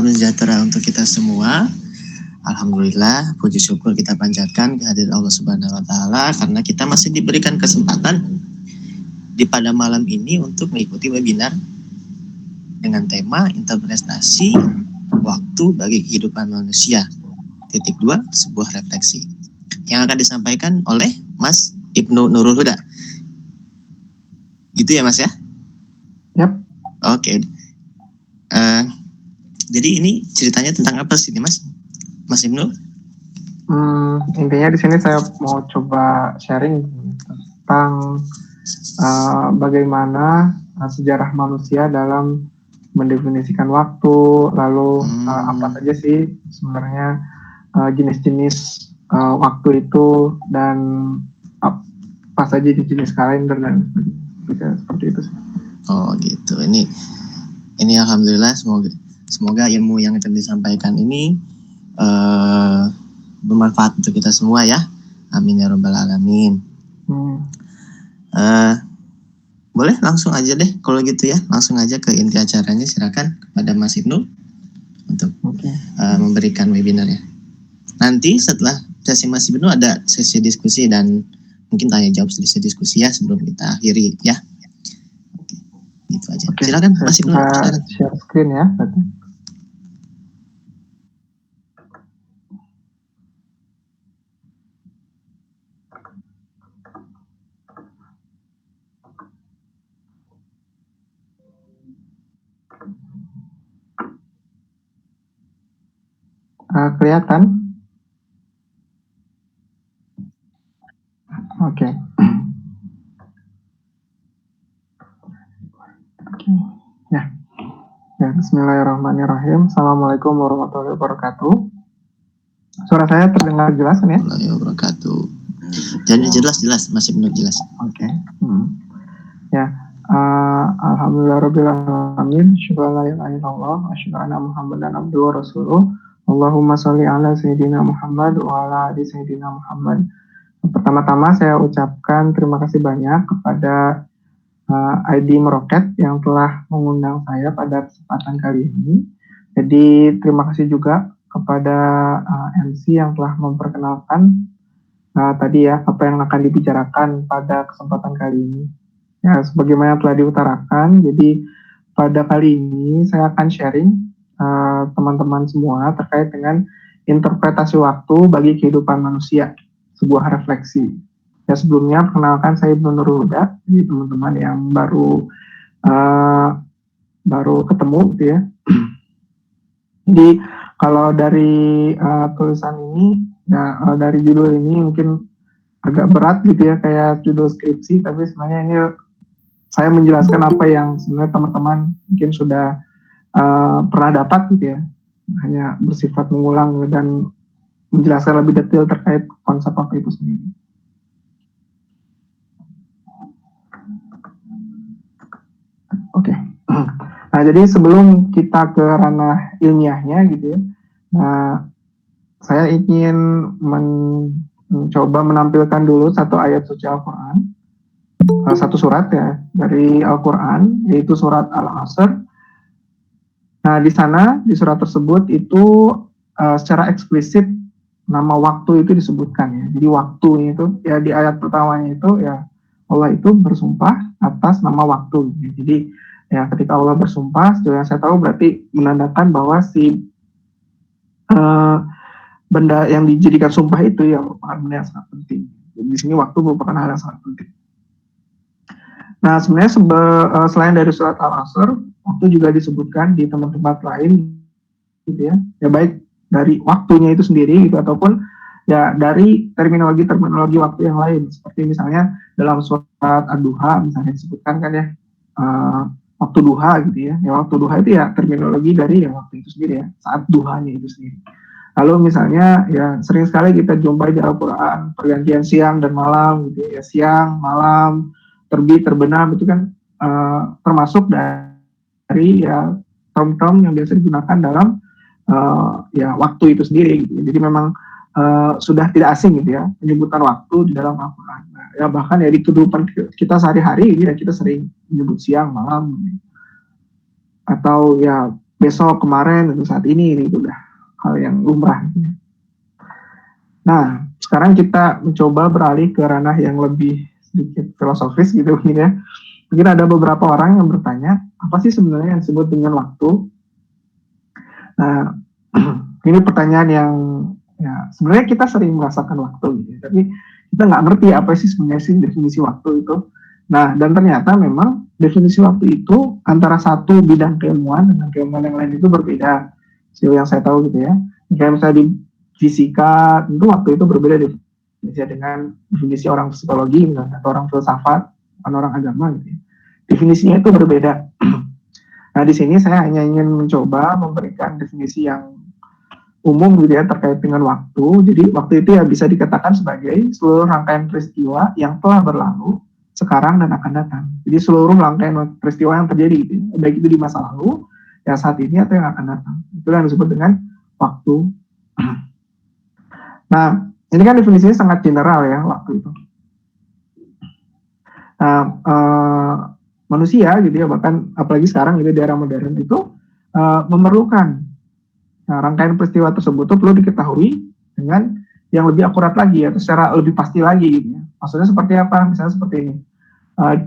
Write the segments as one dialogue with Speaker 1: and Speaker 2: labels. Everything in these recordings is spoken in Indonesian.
Speaker 1: salam sejahtera untuk kita semua. Alhamdulillah, puji syukur kita panjatkan kehadirat Allah Subhanahu wa taala karena kita masih diberikan kesempatan di pada malam ini untuk mengikuti webinar dengan tema interpretasi waktu bagi kehidupan manusia. Titik 2, sebuah refleksi. Yang akan disampaikan oleh Mas Ibnu Nurul Huda. Gitu ya Mas ya?
Speaker 2: Yap.
Speaker 1: Oke. Jadi ini ceritanya tentang apa sih Mas? Mas Ibnu?
Speaker 2: Intinya di sini saya mau coba sharing tentang bagaimana sejarah manusia dalam mendefinisikan waktu, lalu apa saja sih sebenarnya jenis-jenis waktu itu dan apa saja jenis kalender dan sebagainya, seperti itu sih.
Speaker 1: Oh gitu. Ini alhamdulillah semoga ilmu yang akan disampaikan ini bermanfaat untuk kita semua ya. Amin ya rabbal alamin. Boleh langsung aja deh kalau gitu ya. Langsung aja ke inti acaranya, silakan kepada Mas Ibnu untuk memberikan webinarnya. Nanti setelah sesi Mas Ibnu ada sesi diskusi dan mungkin tanya jawab sesi diskusi ya sebelum kita akhiri ya. Oke, gitu aja. Silakan Mas Ibnu.
Speaker 2: Share screen ya. Kelihatan? Oke. Ya. Bismillahirrahmanirrahim. Assalamualaikum warahmatullahi wabarakatuh. Suara saya terdengar jelas kan ya?
Speaker 1: Warahmatullahi wabarakatuh. Jadi jelas Mas Ibnu jelas.
Speaker 2: Oke. Ya. Alhamdulillahirabbil alamin. Syukur la ilaha illallah wa syukur anna Muhammadan abduhu wa rasuluh. Allahumma sholli ala sayyidina Muhammad wa ala ali sayyidina Muhammad. Pertama-tama saya ucapkan terima kasih banyak kepada ID Meroket yang telah mengundang saya pada kesempatan kali ini. Jadi terima kasih juga kepada MC yang telah memperkenalkan tadi ya apa yang akan dibicarakan pada kesempatan kali ini. Ya, sebagaimana telah diutarakan, jadi pada kali ini saya akan sharing teman-teman semua terkait dengan interpretasi waktu bagi kehidupan manusia, sebuah refleksi. Ya, sebelumnya perkenalkan saya Ibnu Nurul Huda, jadi teman-teman yang baru ketemu gitu ya. Jadi kalau dari tulisan ini, ya dari judul ini mungkin agak berat gitu ya, kayak judul skripsi, tapi sebenarnya ini saya menjelaskan apa yang sebenarnya teman-teman mungkin sudah pernah dapat gitu ya, hanya bersifat mengulang dan menjelaskan lebih detail terkait konsep waktu itu sendiri. Oke. Nah, jadi sebelum kita ke ranah ilmiahnya gitu ya, saya ingin mencoba menampilkan dulu satu ayat suci Al-Quran, satu surat ya dari Al-Quran, yaitu surat Al-Asr. Nah, di sana di surat tersebut itu secara eksplisit nama waktu itu disebutkan ya. Jadi waktu itu ya di ayat pertamanya itu ya Allah itu bersumpah atas nama waktu. Jadi ya ketika Allah bersumpah, sejauh yang saya tahu berarti menandakan bahwa si benda yang dijadikan sumpah itu ya merupakan benda yang sangat penting. Jadi di sini waktu merupakan hal yang sangat penting. Nah, sebenarnya selain dari surat Al-Asr, waktu juga disebutkan di tempat-tempat lain, gitu ya. Ya baik dari waktunya itu sendiri, gitu, ataupun ya dari terminologi waktu yang lain, seperti misalnya dalam surat Ad-Duha, misalnya disebutkan kan ya waktu duha, gitu ya. Ya waktu duha itu ya terminologi dari ya waktu itu sendiri ya, saat duhanya itu sendiri. Lalu misalnya ya sering sekali kita jumpai di Al-Quran pergantian siang dan malam, gitu ya, siang, malam, terbit, terbenam itu kan termasuk dari ya term-term yang biasa digunakan dalam ya waktu itu sendiri gitu. Jadi memang sudah tidak asing gitu ya penyebutan waktu di dalam Al-Quran. Nah, ya bahkan ya di kehidupan kita sehari-hari ya kita sering menyebut siang, malam, atau ya besok, kemarin, itu saat ini, itu udah hal yang lumrah. Nah, sekarang kita mencoba beralih ke ranah yang lebih sedikit filosofis gitu mungkin ya. Mungkin ada beberapa orang yang bertanya, apa sih sebenarnya yang disebut dengan waktu? Nah, ini pertanyaan yang ya sebenarnya kita sering merasakan waktu gitu ya, tapi kita nggak ngerti apa sih sebenarnya sih definisi waktu itu. Nah, dan ternyata memang definisi waktu itu antara satu bidang keilmuan dengan keilmuan yang lain itu berbeda. Sejauh yang saya tahu gitu ya. Kayak misalnya di fisika, tentu waktu itu berbeda definisi dengan definisi orang psikologi misalnya, atau orang filsafat, atau orang agama gitu ya. Definisinya itu berbeda. Nah, di sini saya hanya ingin mencoba memberikan definisi yang umum gitu ya terkait dengan waktu. Jadi waktu itu ya bisa dikatakan sebagai seluruh rangkaian peristiwa yang telah berlalu, sekarang dan akan datang. Jadi seluruh rangkaian peristiwa yang terjadi gitu ya, baik itu di masa lalu, yang saat ini atau yang akan datang. Itu yang disebut dengan waktu. Nah, ini kan definisinya sangat general ya waktu itu. Nah, manusia gitu ya, bahkan apalagi sekarang gitu di era modern itu memerlukan rangkaian peristiwa tersebut tuh perlu diketahui dengan yang lebih akurat lagi atau secara lebih pasti lagi gitu ya. Maksudnya seperti apa? Misalnya seperti ini.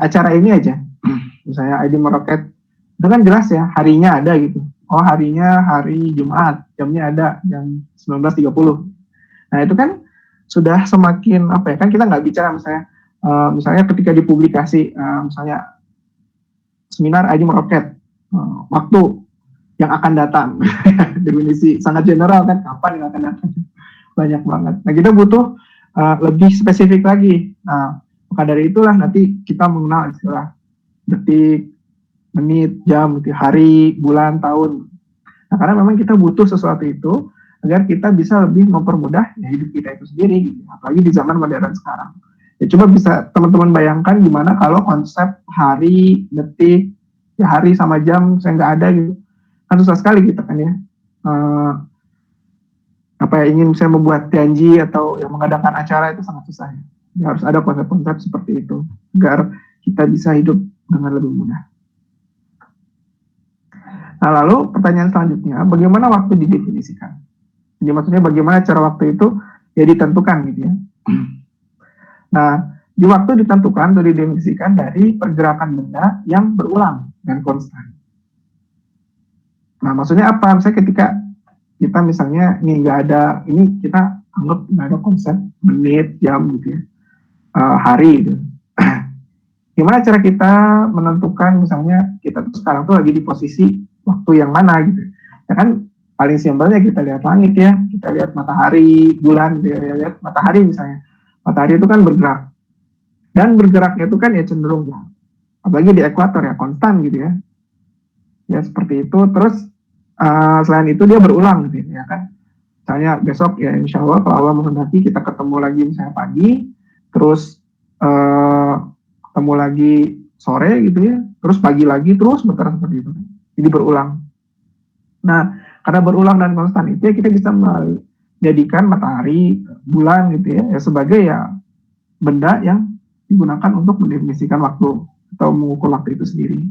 Speaker 2: Acara ini aja. Misalnya ID Meroket itu kan jelas ya harinya ada gitu. Oh, harinya hari Jumat, jamnya ada jam 19.30. Nah, itu kan sudah semakin apa ya? Kan kita nggak bicara misalnya ketika dipublikasi misalnya seminar ID Meroket waktu yang akan datang. Definisi sangat general kan, kapan yang akan datang, banyak banget. Nah, kita butuh lebih spesifik lagi. Nah, maka dari itulah nanti kita mengenal istilah detik, menit, jam, hari, bulan, tahun. Nah, karena memang kita butuh sesuatu itu agar kita bisa lebih mempermudah ya, hidup kita itu sendiri, gitu. Apalagi di zaman modern sekarang. Ya, coba bisa teman-teman bayangkan gimana kalau konsep hari, detik, ya hari sama jam saya nggak ada gitu. Kan susah sekali kita kan ya ingin saya membuat janji atau yang mengadakan acara itu sangat susah ya. Ya, harus ada konsep-konsep seperti itu agar kita bisa hidup dengan lebih mudah. Nah, lalu pertanyaan selanjutnya, bagaimana waktu didefinisikan? Jadi maksudnya bagaimana cara waktu itu ya ditentukan gitu ya. Nah, di waktu ditentukan atau didefinisikan dari pergerakan benda yang berulang dan konstan. Nah, maksudnya apa? Misalnya ketika kita misalnya ini nggak ada, ini kita anggap nggak ada konsep menit, jam gitu ya, hari gitu. Gimana cara kita menentukan misalnya kita tuh sekarang tuh lagi di posisi waktu yang mana gitu? Ya kan paling simpelnya kita lihat langit ya, kita lihat matahari, bulan, gitu ya, lihat matahari misalnya. Matahari itu kan bergerak dan bergeraknya itu kan ya cenderung ya, apalagi di ekuator ya konstan gitu ya. Ya seperti itu. Terus selain itu dia berulang gitu ya kan. Misalnya besok ya insya Allah kalau Allah menghendaki kita ketemu lagi misalnya pagi, terus ketemu lagi sore gitu ya, terus pagi lagi, terus bertahan seperti itu. Jadi berulang. Nah, karena berulang dan konstan itu ya kita bisa menjadikan matahari, bulan gitu ya sebagai ya benda yang digunakan untuk mendefinisikan waktu atau mengukur waktu itu sendiri.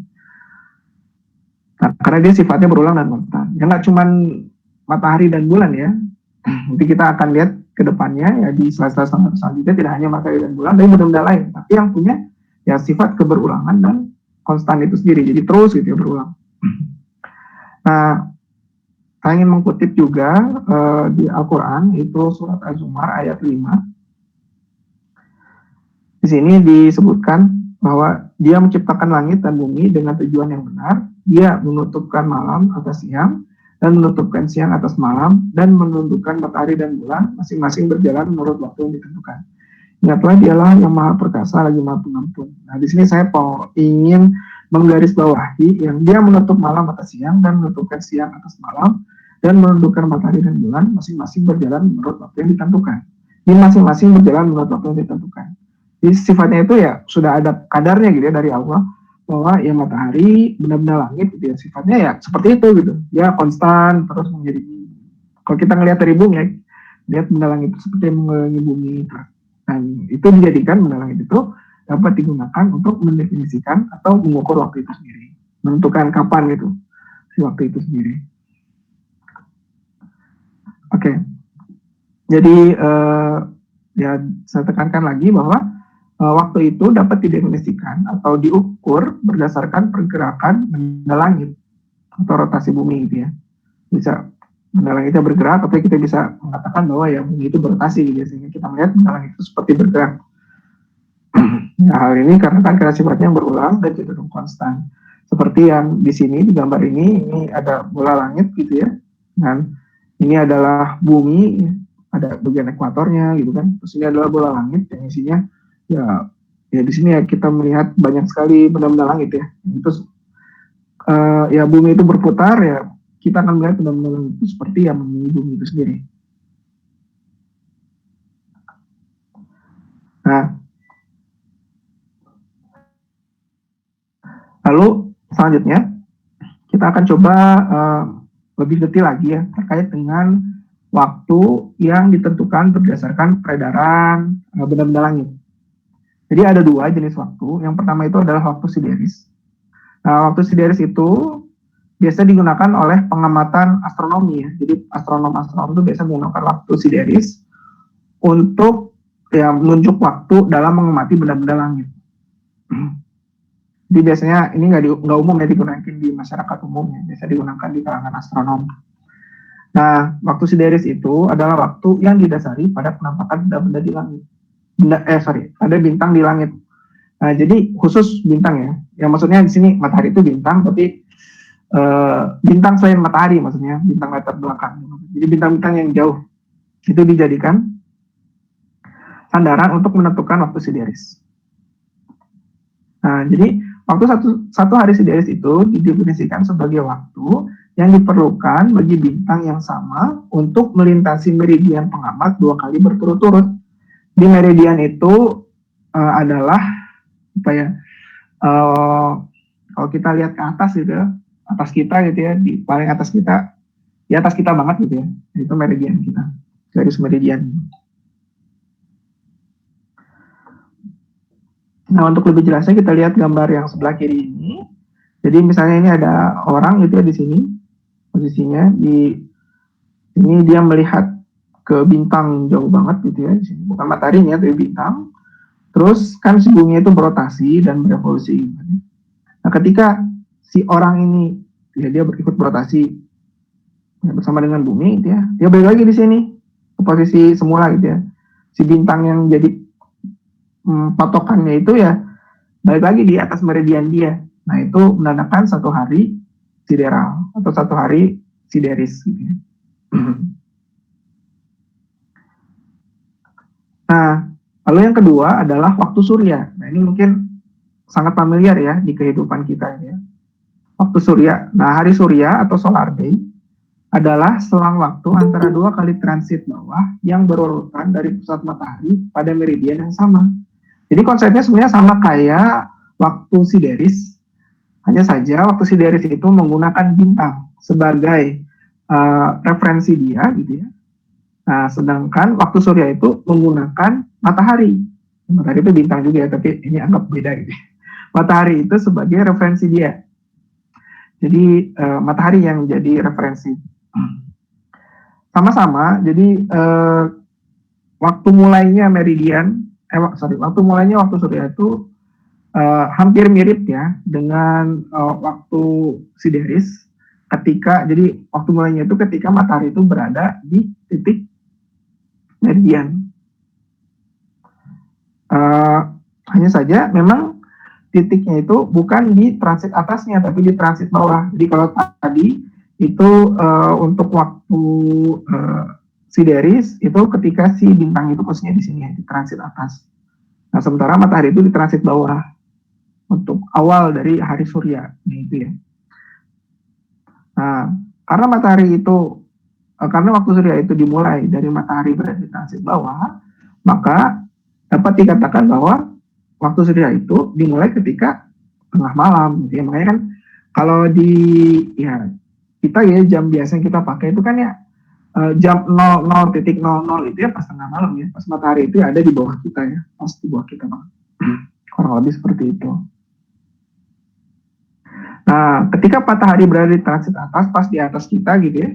Speaker 2: Nah, karena dia sifatnya berulang dan konstan. Ya nggak cuma matahari dan bulan ya. Nanti kita akan lihat ke depannya ya di slide-slide selanjutnya tidak hanya matahari dan bulan, tapi benda-benda lain. Tapi yang punya ya sifat keberulangan dan konstan itu sendiri. Jadi terus gitu ya berulang. Nah, saya ingin mengutip juga di Al-Quran itu surat Az-Zumar ayat 5. Di sini disebutkan bahwa dia menciptakan langit dan bumi dengan tujuan yang benar. Dia menutupkan malam atas siang dan menutupkan siang atas malam dan menundukkan matahari dan bulan masing-masing berjalan menurut waktu yang ditentukan. Ingatlah dialah yang maha perkasa lagi maha pengampun. Nah, di sini saya ingin menggarisbawahi yang dia menutup malam atas siang dan menutupkan siang atas malam dan menundukkan matahari dan bulan masing-masing berjalan menurut waktu yang ditentukan. Ini masing-masing berjalan menurut waktu yang ditentukan. Jadi sifatnya itu ya sudah ada kadarnya gitu ya dari Allah bahwa ya matahari, benda-benda langit gitu ya sifatnya ya seperti itu gitu. Ya konstan terus menjadi. Kalau kita ngelihat dari bumi ya, lihat benda langit itu seperti mengelilingi bumi. Dan itu dijadikan benda langit itu dapat digunakan untuk mendefinisikan atau mengukur waktu itu sendiri, menentukan kapan gitu. di waktu itu sendiri. Oke. Jadi ya saya tekankan lagi bahwa waktu itu dapat didefinisikan atau diukur berdasarkan pergerakan benda langit atau rotasi bumi gitu ya. Bisa benda langitnya bergerak, tapi kita bisa mengatakan bahwa ya bumi itu berotasi gitu ya, sehingga kita melihat benda langit itu seperti bergerak. Nah, hal ini karena sifatnya berulang dan cenderung konstan. Seperti yang di sini di gambar ini ada bola langit gitu ya. Dan ini adalah bumi, ada bagian ekuatornya gitu kan. Terus ini adalah bola langit yang isinya ya di sini ya kita melihat banyak sekali benda-benda langit ya. Terus ya bumi itu berputar ya, kita akan melihat benda-benda langit itu seperti yang mengelilingi bumi itu sendiri. Nah, lalu selanjutnya kita akan coba lebih detail lagi ya terkait dengan waktu yang ditentukan berdasarkan peredaran benda-benda langit. Jadi ada dua jenis waktu. Yang pertama itu adalah waktu sideris. Nah, waktu sideris itu biasa digunakan oleh pengamatan astronomi ya. Jadi astronom itu biasa menggunakan waktu sideris untuk ya menunjuk waktu dalam mengamati benda-benda langit. Jadi biasanya ini nggak umum ya digunakan di masyarakat umum ya. Biasa digunakan di kalangan astronom. Nah, waktu sideris itu adalah waktu yang didasari pada penampakan benda-benda di langit. Ada bintang di langit. Nah, jadi khusus bintang ya. Yang maksudnya di sini matahari itu bintang, tapi bintang selain matahari maksudnya bintang latar belakang. Jadi bintang-bintang yang jauh itu dijadikan sandaran untuk menentukan waktu sideris. Nah, jadi waktu satu hari sideris itu didefinisikan sebagai waktu yang diperlukan bagi bintang yang sama untuk melintasi meridian pengamat 2 kali berturut-turut. Di meridian itu adalah apa ya? Kalau kita lihat ke atas gitu ya, atas kita gitu ya, di paling atas kita, di atas kita banget gitu ya, itu meridian kita, garis meridian. Nah, untuk lebih jelasnya kita lihat gambar yang sebelah kiri ini. Jadi misalnya ini ada orang gitu ya di sini, posisinya di ini dia melihat ke bintang jauh banget gitu ya, di sini bukan mataharinya tapi bintang. Terus kan si bumi itu berotasi dan berevolusi. Nah, ketika si orang ini ya dia ikut berotasi ya, bersama dengan bumi gitu ya, dia balik lagi di sini ke posisi semula gitu ya. Si bintang yang jadi patokannya itu ya balik lagi di atas meridian dia. Nah, itu menandakan satu hari sideral atau satu hari sideris gitu ya. Nah, lalu yang kedua adalah waktu surya. Nah, ini mungkin sangat familiar ya di kehidupan kita ya. Waktu surya. Nah, hari surya atau solar day adalah selang waktu antara 2 kali transit bawah yang berurutan dari pusat matahari pada meridian yang sama. Jadi konsepnya sebenarnya sama kayak waktu sideris, hanya saja waktu sideris itu menggunakan bintang sebagai referensi dia gitu ya. Nah, sedangkan waktu surya itu menggunakan matahari. Matahari itu bintang juga ya, tapi ini anggap beda gitu. Matahari itu sebagai referensi dia. Jadi matahari yang jadi referensi. Sama-sama, jadi waktu mulainya meridian, waktu mulainya waktu surya itu hampir mirip ya dengan waktu sideris. Jadi waktu mulainya itu ketika matahari itu berada di titik meridian. Hanya saja memang titiknya itu bukan di transit atasnya, tapi di transit bawah. Jadi kalau tadi itu untuk waktu sideris itu ketika si bintang itu posisinya di sini di transit atas. Nah, sementara matahari itu di transit bawah untuk awal dari hari surya, gitu ya. Nah, karena waktu surya itu dimulai dari matahari berada di transit bawah, maka dapat dikatakan bahwa waktu surya itu dimulai ketika tengah malam. Gitu ya. Makanya kan kalau kita ya jam biasa yang kita pakai itu kan ya jam 00.00 itu ya pas tengah malam ya, pas matahari itu ada di bawah kita ya, pas di bawah kita kurang lebih seperti itu. Nah, ketika matahari berada di transit atas, pas di atas kita gitu ya.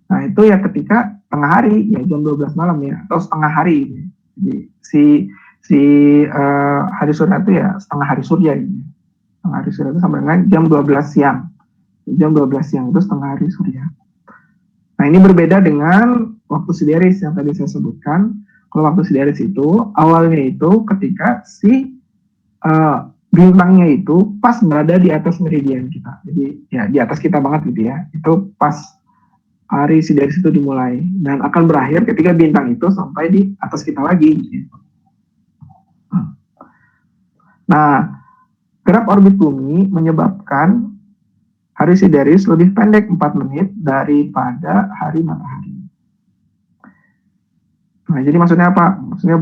Speaker 2: Nah, itu ya ketika tengah hari, ya jam 12 malam ya, atau setengah hari gitu. Jadi si hari surya itu ya setengah hari surya gitu. Setengah hari surya itu sama dengan jam 12 siang. Jam 12 siang itu setengah hari surya. Nah, ini berbeda dengan waktu sideris yang tadi saya sebutkan. Kalau waktu sideris itu awalnya itu ketika si bintangnya itu pas berada di atas meridian kita. Jadi ya di atas kita banget gitu ya. Itu pas hari sideris itu dimulai dan akan berakhir ketika bintang itu sampai di atas kita lagi. Gitu. Nah, gerak orbit bumi menyebabkan hari sideris lebih pendek 4 menit daripada hari matahari. Nah, jadi maksudnya apa? Maksudnya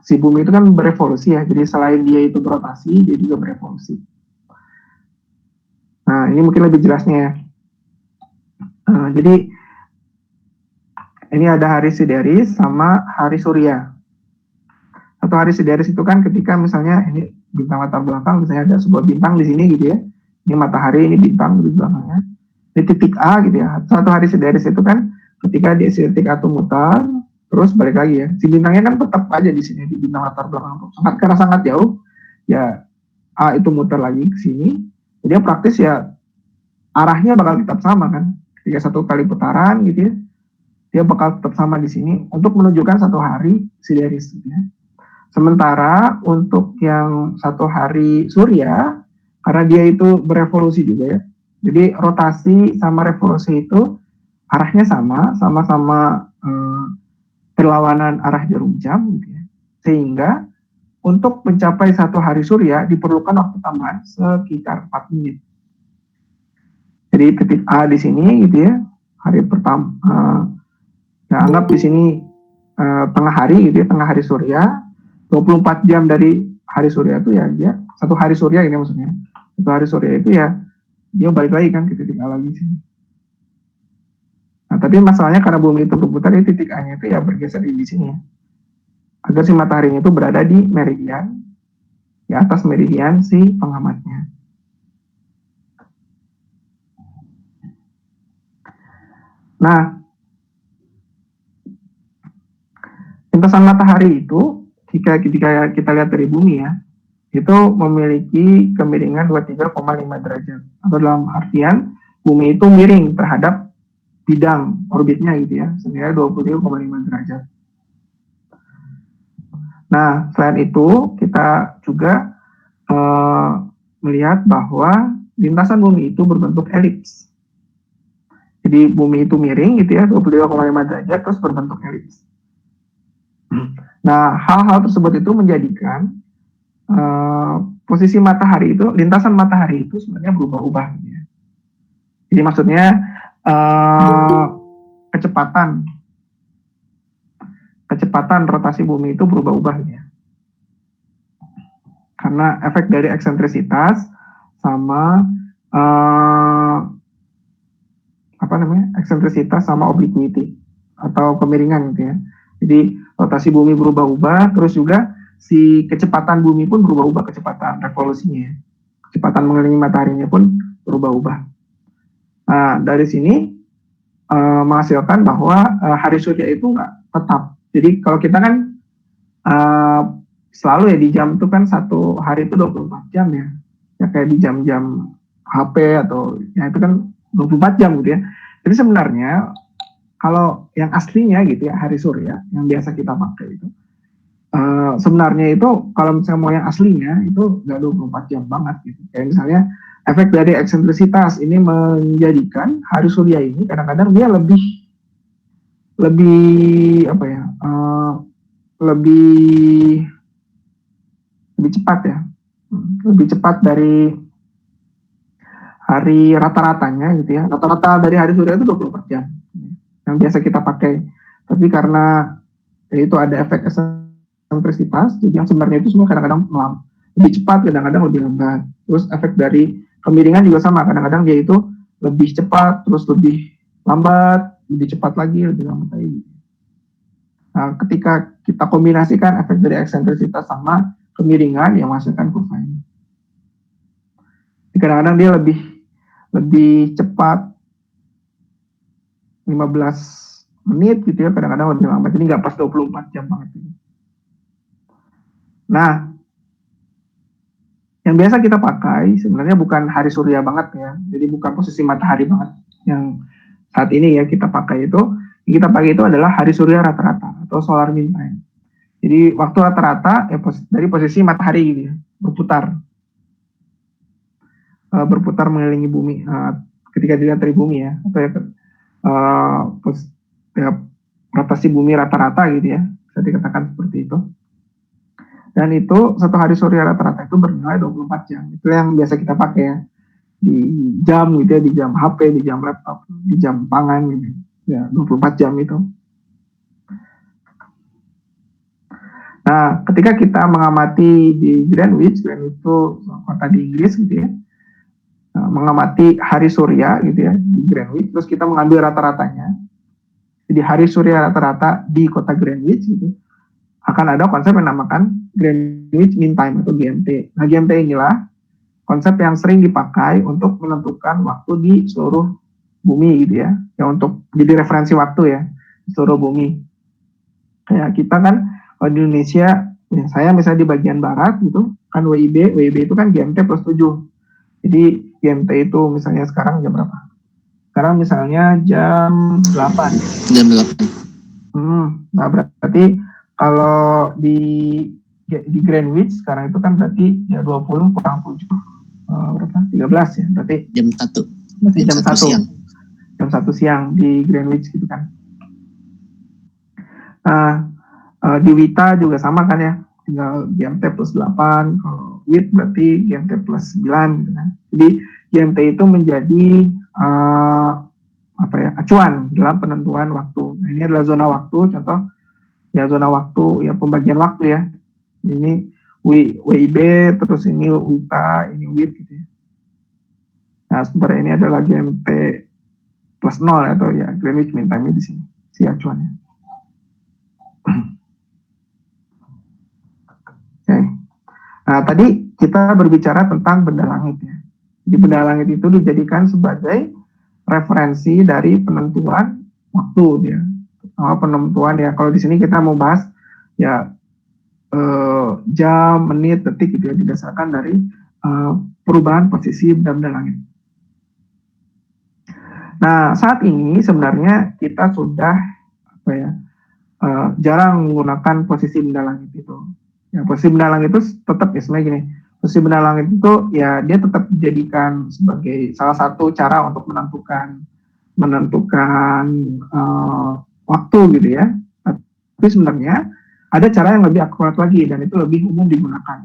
Speaker 2: si bumi itu kan berevolusi ya. Jadi selain dia itu berotasi, dia juga berevolusi. Nah, ini mungkin lebih jelasnya ya. Jadi ini ada hari sideris sama hari surya. Satu hari sideris itu kan ketika misalnya ini bintang latar belakang, misalnya ada sebuah bintang di sini gitu ya. Ini matahari, ini bintang di belakangnya. Ini titik A gitu ya. Satu hari sideris itu kan ketika di titik A itu mutar, terus balik lagi ya. Si bintangnya kan tetap aja di sini di bintang latar belakang. Karena sangat jauh, ya A itu mutar lagi ke sini. Jadi praktis ya arahnya bakal tetap sama kan. Ketika satu kali putaran gitu ya, dia bakal tetap sama di sini untuk menunjukkan satu hari sideris gitu ya. Sementara untuk yang satu hari surya, karena dia itu berevolusi juga ya. Jadi rotasi sama revolusi itu arahnya sama-sama perlawanan arah jarum jam gitu ya. Sehingga untuk mencapai satu hari surya diperlukan waktu tambahan sekitar 4 menit. Jadi titik A di sini gitu ya, hari pertama, ya anggap di sini tengah hari gitu ya, tengah hari surya, 24 jam dari hari surya itu ya dia satu hari surya ini maksudnya. Satu hari surya itu ya dia balik lagi kan ke titik A lagi sini. Nah, tapi masalahnya karena bumi itu berputar di titik A-nya itu ya bergeser di sini ya. Agar si mataharinya itu berada di meridian, di atas meridian si pengamatnya. Nah, lintasan matahari itu jika kita lihat dari bumi ya, itu memiliki kemiringan 23,5 derajat. Atau dalam artian bumi itu miring terhadap bidang orbitnya gitu ya, senilai 23,5 derajat. Nah, selain itu kita juga melihat bahwa lintasan bumi itu berbentuk elips. Jadi bumi itu miring gitu ya, 22,5 derajat terus berbentuk elips. Nah, hal-hal tersebut itu menjadikan posisi matahari itu, lintasan matahari itu sebenarnya berubah-ubah gitu ya. Jadi maksudnya kecepatan rotasi bumi itu berubah-ubah gitu ya. Karena efek dari eksentrisitas sama eksentrisitas sama obliquity atau kemiringan gitu ya. Jadi rotasi bumi berubah-ubah, terus juga si kecepatan bumi pun berubah-ubah, kecepatan revolusinya. Kecepatan mengelilingi mataharinya pun berubah-ubah. Nah, dari sini menghasilkan bahwa hari surya itu nggak tetap. Jadi kalau kita kan selalu ya di jam itu kan satu hari itu 24 jam ya. Ya kayak di jam-jam HP atau ya itu kan 24 jam gitu ya. Jadi sebenarnya kalau yang aslinya gitu ya hari surya yang biasa kita pakai itu sebenarnya itu kalau misalnya mau yang aslinya itu nggak 24 jam banget gitu. Kayak misalnya efek dari eksentrisitas ini menjadikan hari surya ini kadang-kadang dia lebih apa ya lebih cepat ya, lebih cepat dari hari rata-ratanya gitu ya. Rata-rata dari hari surya itu 24 jam yang biasa kita pakai. Tapi karena itu ada efek eksentrisitas, jadi yang sebenarnya itu semua kadang-kadang lebih cepat, kadang-kadang lebih lambat. Terus efek dari kemiringan juga sama, kadang-kadang dia itu lebih cepat, terus lebih lambat, lebih cepat lagi, lebih lambat lagi. Nah, ketika kita kombinasikan efek dari eksentrisitas sama kemiringan yang menghasilkan kurva ini. Kadang-kadang dia lebih cepat 15 menit gitu ya, kadang-kadang lebih lambat. Jadi nggak pas 24 jam banget. Nah, yang biasa kita pakai sebenarnya bukan hari surya banget ya. Jadi bukan posisi matahari banget. Yang saat ini ya kita pakai itu adalah hari surya rata-rata atau solar mean time. Jadi waktu rata-rata ya dari posisi matahari gitu ya, berputar mengelilingi bumi ketika dilihat dari bumi ya, atau ya rotasi bumi rata-rata gitu ya, bisa dikatakan seperti itu. Dan itu satu hari surya rata-rata itu bernilai 24 jam. Itu yang biasa kita pakai ya. Di jam gitu ya, di jam HP, di jam laptop, di jam tangan gitu. Ya, 24 jam itu. Nah, ketika kita mengamati di Greenwich itu kota di Inggris gitu ya. Mengamati hari surya gitu ya di Greenwich, terus kita mengambil rata-ratanya. Jadi hari surya rata-rata di kota Greenwich gitu, akan ada konsep yang dinamakan Greenwich Mean Time atau GMT. Nah, GMT inilah konsep yang sering dipakai untuk menentukan waktu di seluruh bumi gitu ya, untuk jadi referensi waktu ya di seluruh bumi. Kayak kita kan kalau di Indonesia, ya saya misalnya di bagian barat gitu, kan WIB itu kan GMT plus 7. Jadi GMT itu misalnya sekarang jam berapa? Sekarang misalnya jam 8.
Speaker 1: Jam 8.
Speaker 2: Nah berarti kalau di Greenwich sekarang itu kan berarti ya 20 kurang 7 berapa? 13 ya, berarti
Speaker 1: jam 1.
Speaker 2: Masih jam 1 siang. Jam 1 siang di Greenwich gitu kan. Nah, di WITA juga sama kan ya, tinggal GMT plus 8, kalau WIT berarti GMT plus 9 gitu kan. Jadi GMT itu menjadi acuan dalam penentuan waktu. Nah, ini adalah zona waktu, contoh ya zona waktu ya pembagian waktu ya. Ini WIB, terus ini WITA, ini WIT gitu ya. Nah, sebenarnya ini adalah GMT plus 0 atau ya Greenwich Mean Time di sini si acuannya. Okay. Nah, tadi kita berbicara tentang benda langit ya. Jadi benda langit itu dijadikan sebagai referensi dari penentuan waktu ya. Penentuan ya. Kalau di sini kita mau bahas ya jam, menit, detik gitu ya, didasarkan dari perubahan posisi benda langit. Nah, saat ini sebenarnya kita sudah jarang menggunakan posisi benda langit itu. Ya, posisi benda langit itu tetap ya sebenarnya gini. Posisi benda langit itu ya dia tetap dijadikan sebagai salah satu cara untuk menentukan waktu gitu ya. Tapi sebenarnya ada cara yang lebih akurat lagi dan itu lebih umum digunakan.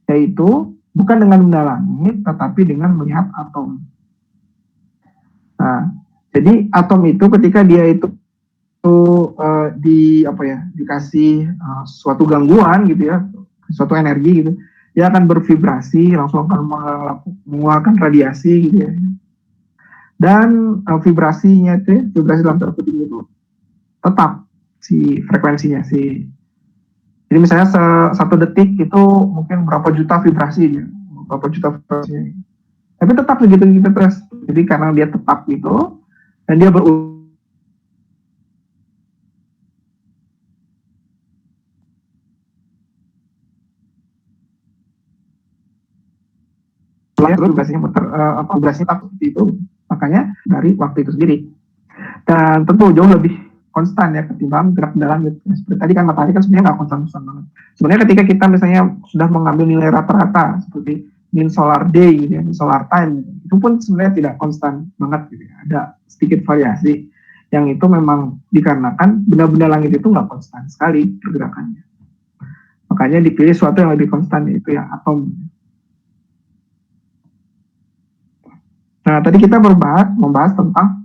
Speaker 2: Yaitu bukan dengan benda langit tetapi dengan melihat atom. Nah, jadi atom itu ketika dia itu dikasih suatu gangguan gitu ya, suatu energi gitu, dia akan bervibrasi, langsung akan mengeluarkan radiasi gitu ya. Dan vibrasinya itu, vibrasi dalam tanda kutip itu tetap si frekuensinya si. Jadi misalnya satu detik itu mungkin berapa juta vibrasi ya, berapa juta vibrasi. Tapi tetap begitu terus. Jadi karena dia tetap gitu dan dia vibrasinya tetap seperti itu, makanya dari waktu itu sendiri. Dan tentu jauh lebih konstan ya ketimbang gerak benda langit. Seperti tadi kan matahari kan sebenarnya nggak konstan banget. Sebenarnya ketika kita misalnya sudah mengambil nilai rata-rata seperti mean solar day gitu ya, mean solar time gitu, itu pun sebenarnya tidak konstan banget gitu ya. Ada sedikit variasi yang itu memang dikarenakan benda-benda langit itu nggak konstan sekali pergerakannya. Makanya dipilih suatu yang lebih konstan yaitu ya atom. Nah, tadi kita membahas tentang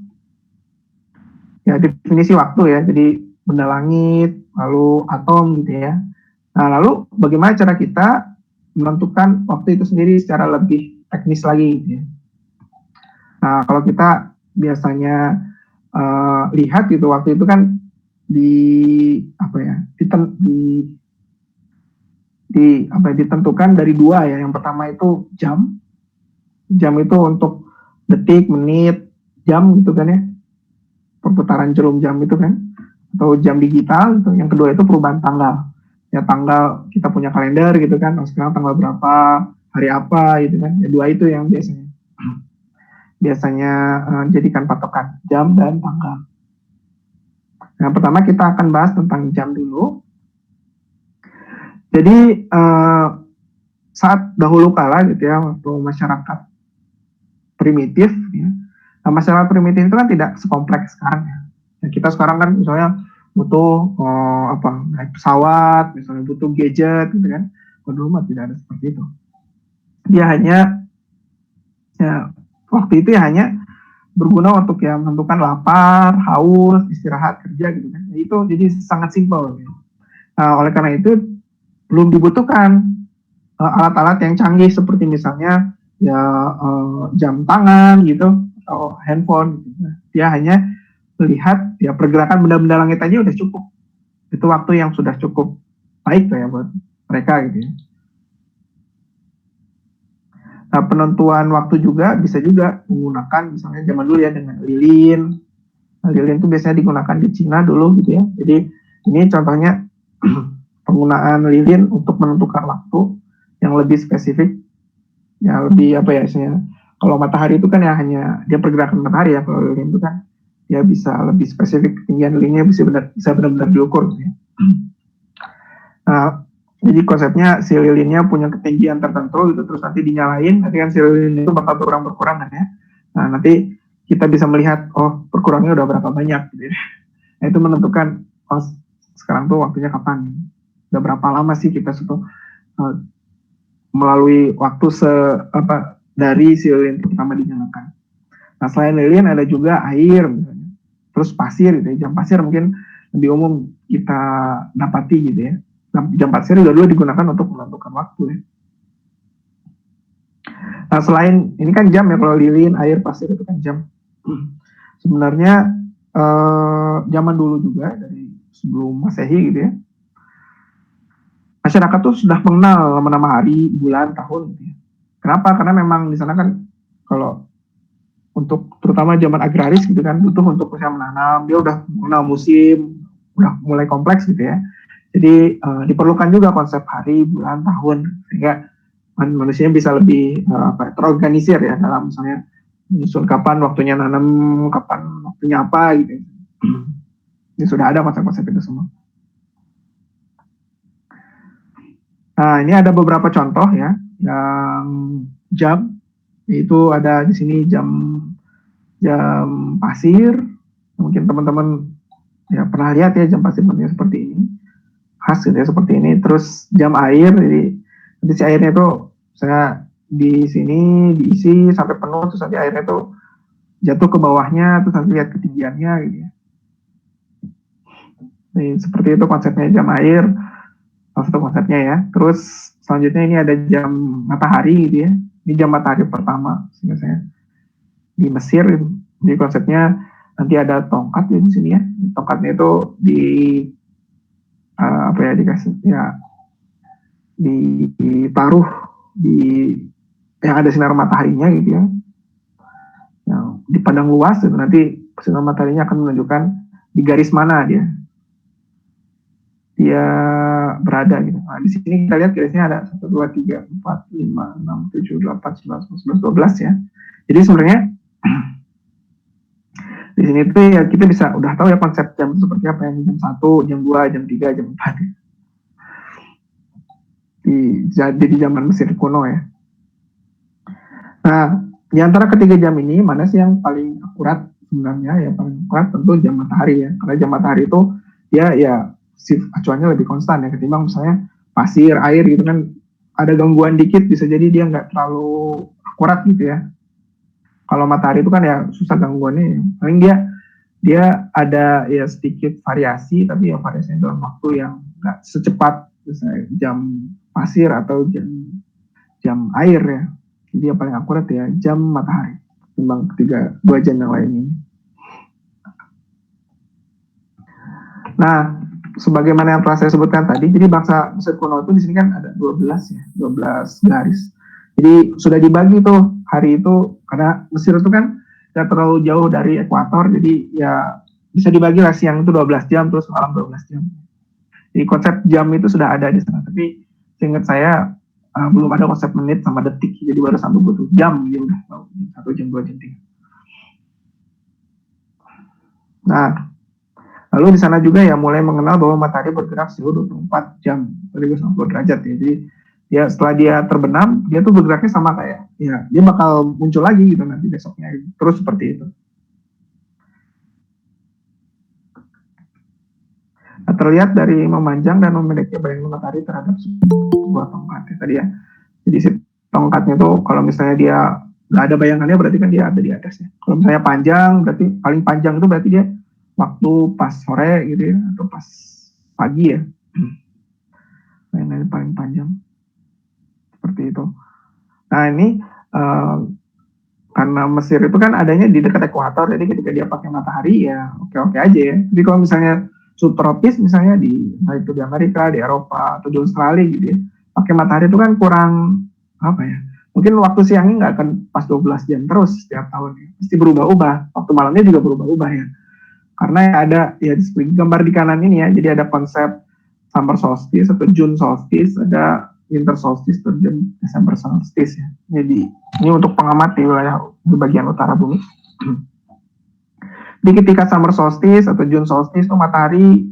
Speaker 2: ya definisi waktu ya, jadi benda langit, lalu atom gitu ya. Nah, lalu bagaimana cara kita menentukan waktu itu sendiri secara lebih teknis lagi gitu ya. Nah, kalau kita biasanya lihat gitu waktu itu kan ditentukan dari dua ya. Yang pertama itu jam, Jam itu untuk detik, menit, jam gitu kan ya, perputaran jarum jam itu kan, atau jam digital gitu. Yang kedua itu perubahan tanggal. Ya tanggal kita punya kalender gitu kan, oh, sekarang tanggal berapa, hari apa gitu kan. Ya dua itu yang biasanya jadikan patokan, jam dan tanggal. Nah, pertama kita akan bahas tentang jam dulu. Jadi saat dahulu kala gitu ya, waktu masyarakat primitif ya. Nah, masyarakat primitif itu kan tidak sekompleks sekarang ya. Nah, kita sekarang kan misalnya butuh naik pesawat, misalnya butuh gadget gitu kan. Dulu mah tidak ada seperti itu. Dia hanya ya, waktu itu ya hanya berguna untuk ya menentukan lapar, haus, istirahat, kerja gitu kan. Itu jadi sangat simpel. Gitu. Nah, oleh karena itu belum dibutuhkan alat-alat yang canggih seperti misalnya ya jam tangan gitu atau handphone. Gitu. Dia hanya melihat ya pergerakan benda-benda langit aja udah cukup. Itu waktu yang sudah cukup baik ya buat mereka gitu ya. Nah, penentuan waktu juga bisa juga menggunakan misalnya zaman dulu ya dengan lilin. Nah, lilin itu biasanya digunakan di Cina dulu gitu ya. Jadi ini contohnya penggunaan lilin untuk menentukan waktu yang lebih spesifik, ya lebih apa ya misalnya. Kalau matahari itu kan ya hanya dia pergerakan matahari ya. Kalau lilin itu kan ya bisa lebih spesifik, ketinggian lilinnya bisa benar-benar diukur gitu ya. Nah, jadi konsepnya si lilinnya punya ketinggian tertentu gitu, terus nanti dinyalain, nanti kan si lilin itu bakal berkurang kan ya. Nah, nanti kita bisa melihat, oh berkurangnya udah berapa banyak gitu ya. Nah, itu menentukan, oh sekarang tuh waktunya kapan, udah berapa lama sih kita melalui waktu dari si lilin pertama dinyalakan. Nah, selain lilin ada juga air misalnya, terus pasir gitu ya. Jam pasir mungkin lebih umum kita dapati gitu ya. Jam pasir juga dulu digunakan untuk menentukan waktu ya. Nah, selain ini kan jam ya, kalau lilin, air, pasir itu kan jam. Sebenarnya zaman dulu juga dari sebelum Masehi gitu ya, masyarakat tuh sudah mengenal nama-nama hari, bulan, tahun gitu ya. Kenapa? Karena memang di sana kan kalau untuk terutama zaman agraris gitu kan butuh untuk usaha menanam, dia udah mengenal musim, udah mulai kompleks gitu ya. Jadi diperlukan juga konsep hari, bulan, tahun sehingga manusia bisa lebih terorganisir ya dalam misalnya menyusun kapan waktunya nanam, kapan waktunya apa gitu. Ini sudah ada konsep-konsep itu semua. Nah, ini ada beberapa contoh ya yang jam, yaitu ada di sini jam pasir. Mungkin teman-teman ya pernah lihat ya jam pasir bentuknya seperti ini, khas gitu ya seperti ini. Terus jam air, jadi si airnya itu saya di sini diisi sampai penuh, terus nanti airnya itu jatuh ke bawahnya, terus nanti lihat ketinggiannya gitu ya. Jadi, seperti itu konsepnya jam air, salah satu konsepnya ya. Terus selanjutnya ini ada jam matahari gitu ya. Ini jam matahari pertama biasanya di Mesir gitu. Jadi konsepnya nanti ada tongkat di sini ya. Tongkatnya itu dikasih ya ditaruh di yang ada sinar mataharinya gitu ya. Yang di padang luas itu nanti sinar mataharinya akan menunjukkan di garis mana dia berada gitu. Nah, di sini kita lihat garisnya ada 1, 2, 3, 4, 5, 6, 7, 8, 9, 10, 11, 12 ya. Jadi sebenarnya di sini tuh ya kita bisa udah tahu ya konsep jam itu seperti apa, yang jam 1, jam 2, jam 3, jam 4. Jadi di zaman Mesir kuno ya. Nah, di antara ketiga jam ini mana sih yang paling akurat sebenarnya? Ya paling akurat tentu jam matahari ya. Karena jam matahari itu ya acuannya lebih konstan ya ketimbang misalnya pasir, air gitu kan ada gangguan dikit bisa jadi dia nggak terlalu akurat gitu ya. Kalau matahari itu kan ya susah gangguannya, paling dia ada ya sedikit variasi, tapi ya variasinya dalam waktu yang nggak secepat misalnya jam pasir atau jam air ya. Jadi yang paling akurat ya jam matahari ketimbang dua jam yang lain ini. Nah, sebagaimana yang telah saya sebutkan tadi, jadi bangsa Mesir kuno itu di sini kan ada 12 garis. Jadi sudah dibagi tuh hari itu, karena Mesir itu kan tidak terlalu jauh dari ekuator, jadi ya bisa dibagi lah, siang itu 12 jam, terus malam 12 jam. Jadi konsep jam itu sudah ada di sana, tapi seingat saya belum ada konsep menit sama detik, jadi baru sampai butuh jam, dia udah tahu 1 jam, 2 jam, 3. Nah, lalu di sana juga ya mulai mengenal bahwa matahari bergerak suhu 24 jam, 1990 derajat ya. Jadi ya setelah dia terbenam, dia tuh bergeraknya sama kayak, ya dia bakal muncul lagi gitu nanti besoknya, terus seperti itu. Nah, terlihat dari memanjang dan memendeknya bayangan matahari terhadap sebuah tongkat ya tadi ya. Jadi si tongkatnya tuh kalau misalnya dia nggak ada bayangannya berarti kan dia ada di atasnya. Kalau misalnya panjang berarti paling panjang itu berarti dia waktu pas sore gitu ya, atau pas pagi ya. Bayangannya paling panjang seperti itu. Nah ini karena Mesir itu kan adanya di dekat ekuator, jadi ketika dia pakai matahari ya oke-oke aja ya. Jadi kalau misalnya subtropis misalnya baik itu di Amerika, di Eropa atau di Australia gitu ya, pakai matahari itu kan kurang apa ya, mungkin waktu siangnya nggak akan pas 12 jam terus setiap tahun ya, pasti berubah-ubah, waktu malamnya juga berubah-ubah ya, karena ada ya di gambar di kanan ini ya, jadi ada konsep summer solstice atau June solstice, ada winter solstice atau December solstice ya. Jadi ini untuk pengamat di wilayah di bagian utara bumi. Jadi ketika summer solstice atau June solstice itu matahari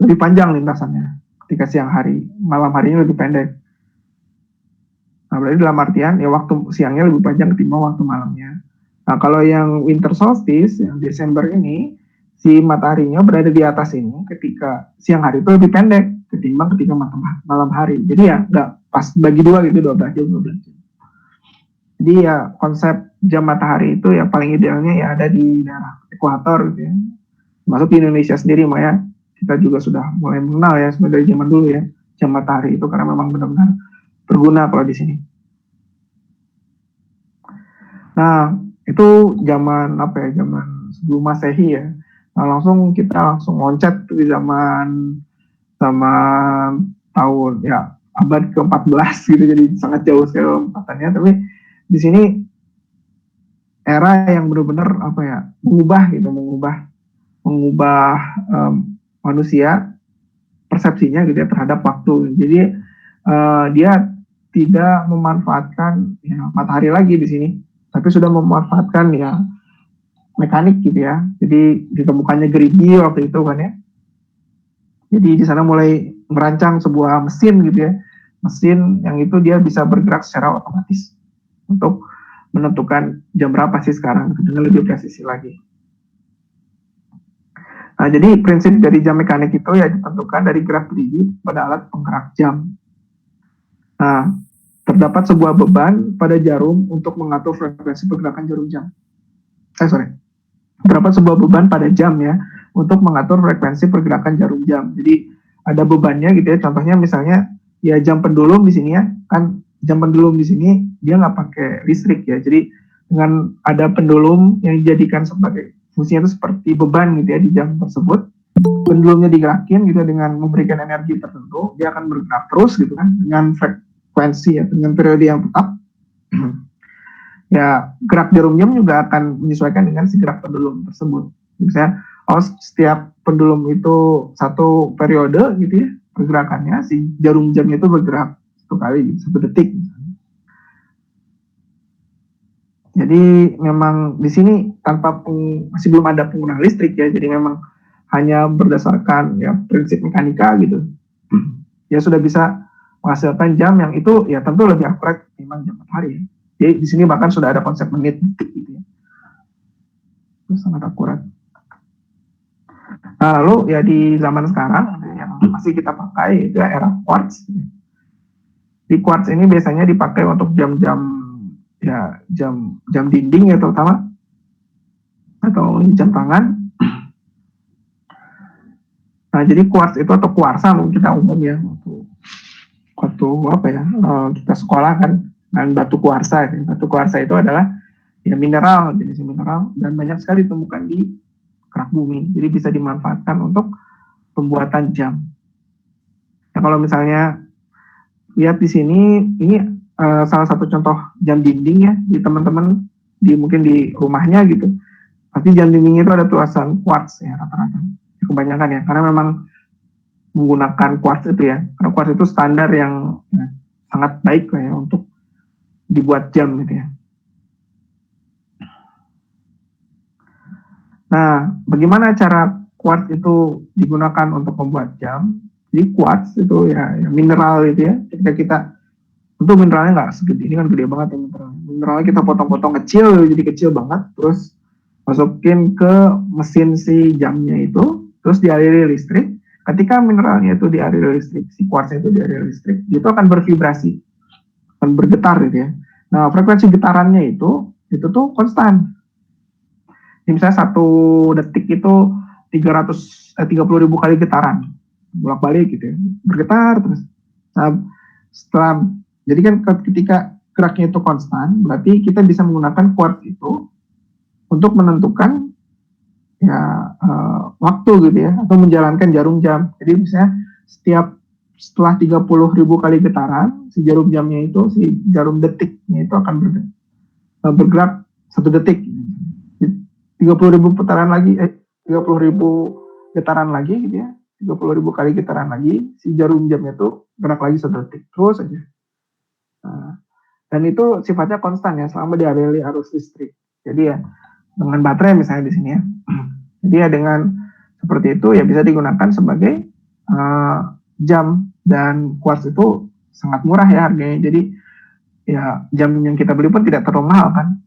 Speaker 2: lebih panjang lintasannya ketika siang hari, malam harinya lebih pendek. Nah, berarti dalam artian ya waktu siangnya lebih panjang ketimbang waktu malamnya. Nah, kalau yang winter solstice yang Desember ini, si mataharinya berada di atas ini ketika siang hari itu lebih pendek ketimbang ketika malam hari. Jadi ya nggak pas bagi dua gitu, 12 jam, 12 jam. Jadi ya konsep jam matahari itu ya paling idealnya ya ada di daerah ekuator gitu ya. Masuk di Indonesia sendiri Maya, kita juga sudah mulai mengenal ya sebenarnya dari zaman dulu ya jam matahari itu, karena memang benar-benar berguna kalau di sini. Nah, itu zaman apa ya? Zaman sebelum Masehi ya. Nah, kita langsung loncat di zaman tahun ya abad ke-14 gitu, jadi sangat jauh sekali lompatannya, tapi di sini era yang benar-benar apa ya, mengubah manusia persepsinya gitu ya terhadap waktu. Jadi dia tidak memanfaatkan ya, matahari lagi di sini, tapi sudah memanfaatkan ya mekanik gitu ya. Jadi ditemukannya gerigi waktu itu kan ya. Jadi di sana mulai merancang sebuah mesin gitu ya, mesin yang itu dia bisa bergerak secara otomatis untuk menentukan jam berapa sih sekarang dengan lebih presisi lagi. Nah, jadi prinsip dari jam mekanik itu ya ditentukan dari gerak gerigi pada alat penggerak jam. Nah, terdapat sebuah beban pada jarum untuk mengatur frekuensi pergerakan jarum jam. Terdapat sebuah beban pada jam ya untuk mengatur frekuensi pergerakan jarum jam. Jadi ada bebannya gitu ya. Contohnya misalnya ya jam pendulum di sini ya, kan jam pendulum di sini dia nggak pakai listrik ya. Jadi dengan ada pendulum yang dijadikan sebagai fungsinya itu seperti beban gitu ya di jam tersebut. Pendulumnya digerakin gitu dengan memberikan energi tertentu, dia akan bergerak terus gitu kan dengan frekuensi ya, dengan periode yang tetap. Ya gerak jarum jam juga akan menyesuaikan dengan si gerak pendulum tersebut. Misalnya setiap pendulum itu satu periode gitu ya pergerakannya, si jarum jamnya itu bergerak 1 kali 1 detik misalnya. Jadi memang di sini masih belum ada penggunaan listrik ya, jadi memang hanya berdasarkan ya prinsip mekanika gitu. Ya sudah bisa menghasilkan jam yang itu ya tentu lebih akurat memang jam matahari. Jadi di sini bahkan sudah ada konsep menit detik gitu ya. Itu sangat akurat. Nah, lalu ya di zaman sekarang yang masih kita pakai itu era quartz. Di quartz ini biasanya dipakai untuk jam-jam ya jam dinding ya terutama, atau jam tangan. Nah, jadi quartz itu atau kuarsa mungkin kita umum ya waktu apa ya kita sekolah kan dengan batu kuarsa. Batu kuarsa itu adalah ya mineral, jenis mineral, dan banyak sekali ditemukan di kerak bumi. Jadi bisa dimanfaatkan untuk pembuatan jam. Nah, kalau misalnya lihat di sini, ini salah satu contoh jam dinding ya di teman-teman mungkin di rumahnya gitu. Pasti jam dinding itu ada tulisan quartz ya rata-rata. Kebanyakan ya, karena memang menggunakan quartz itu ya. Karena quartz itu standar yang sangat baik lah ya untuk dibuat jam gitu ya. Nah, bagaimana cara quartz itu digunakan untuk membuat jam? Jadi quartz itu ya mineral gitu ya. Ketika kita tentu mineralnya nggak segede ini kan, gede banget ya mineralnya. Mineralnya kita potong-potong kecil jadi kecil banget, terus masukin ke mesin si jamnya itu, terus dialiri listrik. Ketika mineralnya itu dialiri listrik, si quartz itu dialiri listrik, itu akan bervibrasi, akan bergetar gitu ya. Nah, frekuensi getarannya itu tuh konstan. Jadi misalnya 1 detik itu 30.000 kali getaran, bolak-balik gitu ya, bergetar terus. Nah, jadi kan ketika geraknya itu konstan, berarti kita bisa menggunakan quartz itu untuk menentukan ya waktu gitu ya, atau menjalankan jarum jam. Jadi misalnya setelah 30.000 kali getaran, si jarum jamnya itu, si jarum detiknya itu akan bergerak 1 detik. 30.000 putaran lagi, 30.000 getaran lagi gitu ya, 30.000 kali getaran lagi, si jarum jamnya itu gerak lagi 1 detik, terus aja. Nah, dan itu sifatnya konstan ya, selama dialiri arus listrik. Jadi ya, dengan baterai misalnya di sini ya. Jadi ya dengan seperti itu ya bisa digunakan sebagai jam, dan quartz itu sangat murah ya harganya. Jadi ya jam yang kita beli pun tidak terlalu mahal kan,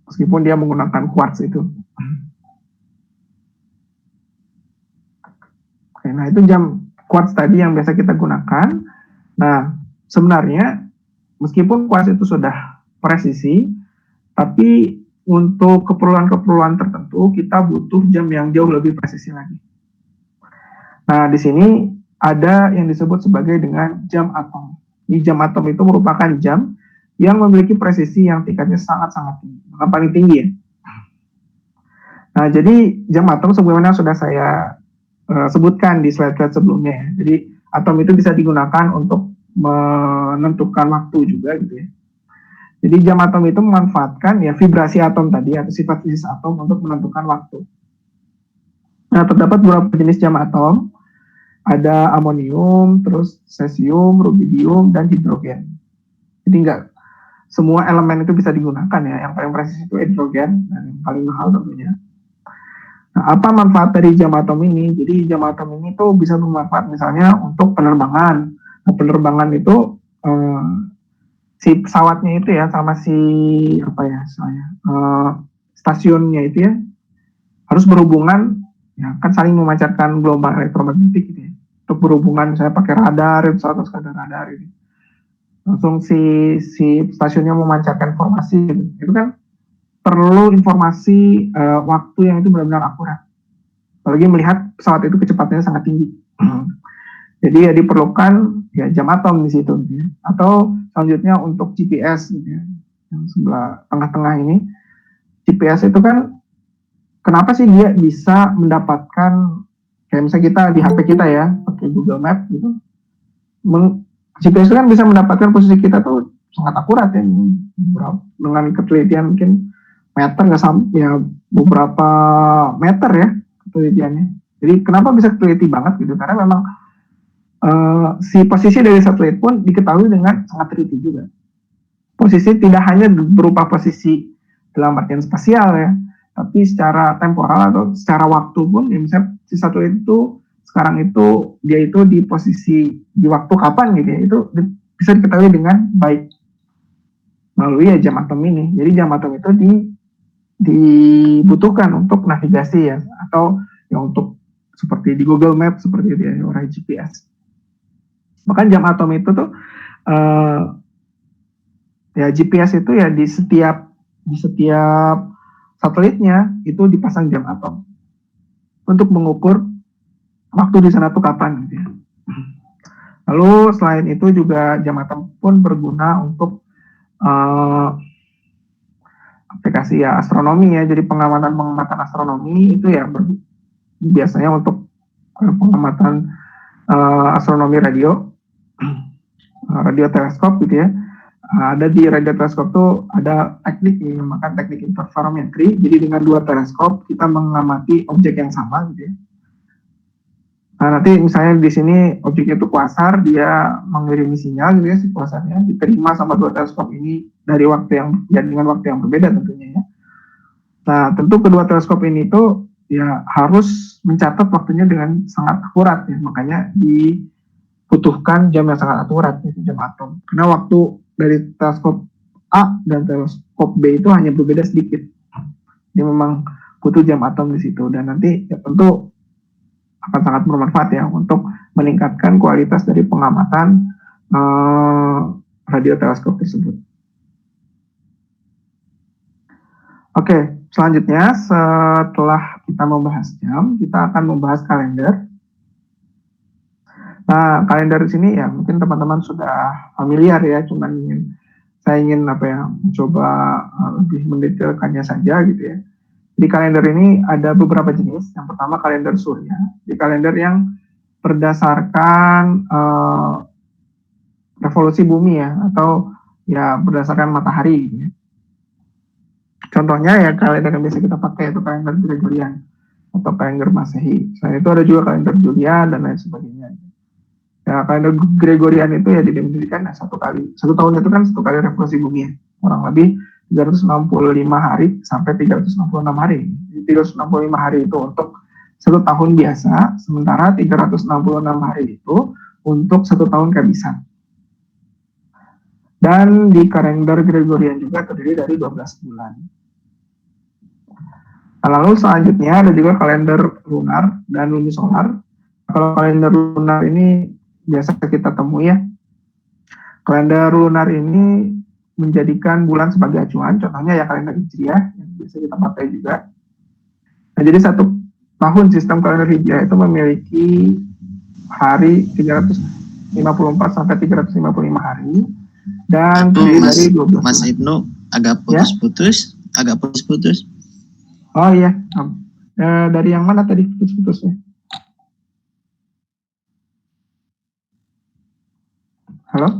Speaker 2: meskipun dia menggunakan quartz itu. Oke, nah itu jam quartz tadi yang biasa kita gunakan. Nah sebenarnya meskipun quartz itu sudah presisi, tapi untuk keperluan-keperluan tertentu kita butuh jam yang jauh lebih presisi lagi. Nah, di sini ada yang disebut sebagai dengan jam atom. Di jam atom itu merupakan jam yang memiliki presisi yang tingkatnya sangat-sangat tinggi, bahkan paling tinggi ya. Nah, jadi jam atom sebagaimana sudah saya sebutkan di slide-slide sebelumnya ya. Jadi atom itu bisa digunakan untuk menentukan waktu juga gitu ya. Jadi jam atom itu memanfaatkan ya vibrasi atom tadi atau sifat fisis atom untuk menentukan waktu. Nah, terdapat beberapa jenis jam atom. Ada amonium, terus cesium, rubidium, dan hidrogen. Jadi enggak semua elemen itu bisa digunakan ya. Yang paling presis itu hidrogen, dan yang paling mahal tentunya. Nah, apa manfaat dari jam atom ini? Jadi jam atom ini tuh bisa bermanfaat misalnya untuk penerbangan. Nah, penerbangan itu si pesawatnya itu ya sama si stasiunnya itu ya harus berhubungan ya, kan saling memancarkan gelombang elektromagnetik gitu ya, untuk berhubungan misalnya pakai radar, pesawat harus ada radar gitu. Langsung si stasiunnya memancarkan informasi gitu. Itu kan perlu informasi waktu yang itu benar-benar akurat, apalagi melihat pesawat itu kecepatannya sangat tinggi. Jadi ya diperlukan ya jam atom di situ gitu ya. Atau selanjutnya untuk GPS gitu ya, yang sebelah tengah-tengah ini. GPS itu kan kenapa sih dia bisa mendapatkan, kayak misalnya kita di HP kita ya pakai Google Map gitu, GPS itu kan bisa mendapatkan posisi kita tuh sangat akurat ya, dengan ketelitian mungkin meter nggak sampai ya, beberapa meter ya ketelitiannya. Jadi kenapa bisa teliti banget gitu, karena memang si posisi dari satelit pun diketahui dengan sangat teliti juga. Posisi tidak hanya berupa posisi dalam artian spasial ya, tapi secara temporal atau secara waktu pun ya, misalnya si satelit itu sekarang itu dia itu di posisi di waktu kapan gitu ya, itu bisa diketahui dengan baik melalui ya jam atom ini. Jadi jam atom itu dibutuhkan untuk navigasi ya, atau ya untuk seperti di Google Map seperti itu ya, orang GPS. Bahkan jam atom itu tuh ya GPS itu ya di setiap satelitnya itu dipasang jam atom untuk mengukur waktu di sana tuh kapan gitu ya. Lalu selain itu juga jam atom pun berguna untuk aplikasi ya astronomi ya. Jadi pengamatan astronomi itu ya biasanya untuk pengamatan astronomi radio teleskop gitu ya. Ada di radio teleskop tuh ada teknik yang dinamakan teknik interferometri. Jadi dengan dua teleskop kita mengamati objek yang sama gitu ya. Nah, nanti misalnya di sini objeknya itu kuasar, dia mengirimi sinyal gitu ya, si kuasarnya diterima sama dua teleskop ini dari waktu yang ya dengan waktu yang berbeda tentunya ya. Nah, tentu kedua teleskop ini tuh ya harus mencatat waktunya dengan sangat akurat ya, makanya dibutuhkan jam yang sangat akurat yaitu jam atom. Karena waktu dari teleskop A dan teleskop B itu hanya berbeda sedikit. Dia memang butuh jam atom di situ dan nanti ya tentu akan sangat bermanfaat ya untuk meningkatkan kualitas dari pengamatan radio teleskop tersebut. Oke, selanjutnya setelah kita membahas jam, kita akan membahas kalender. Nah, kalender di sini ya mungkin teman-teman sudah familiar ya, saya ingin mencoba lebih mendetailkannya saja gitu ya. Di kalender ini ada beberapa jenis. Yang pertama kalender surya. Di kalender yang berdasarkan revolusi bumi ya, atau ya berdasarkan matahari gitu ya. Contohnya ya kalender yang biasa kita pakai itu kalender Gregorian atau kalender Masehi. Selain itu ada juga kalender Julian dan lain sebagainya. Ya kalender Gregorian itu ya didefinisikan satu tahun itu kan satu kali revolusi bumi ya. Kurang lebih 365 hari sampai 366 hari. 365 hari itu untuk satu tahun biasa, sementara 366 hari itu untuk satu tahun kehabisan. Dan di kalender Gregorian juga terdiri dari 12 bulan. Nah, lalu selanjutnya ada juga kalender lunar dan lunisolar. Kalau kalender lunar ini biasa kita temui ya. Kalender lunar ini menjadikan bulan sebagai acuan, contohnya ya kalender Hijriah yang biasa kita pakai juga. Nah, jadi satu tahun sistem kalender Hijriah itu memiliki hari 354 sampai 355 hari dan terdiri dari 12
Speaker 1: Mas
Speaker 2: bulan.
Speaker 1: Ibnu agak putus-putus.
Speaker 2: Oh iya, dari yang mana tadi putus-putusnya? Halo?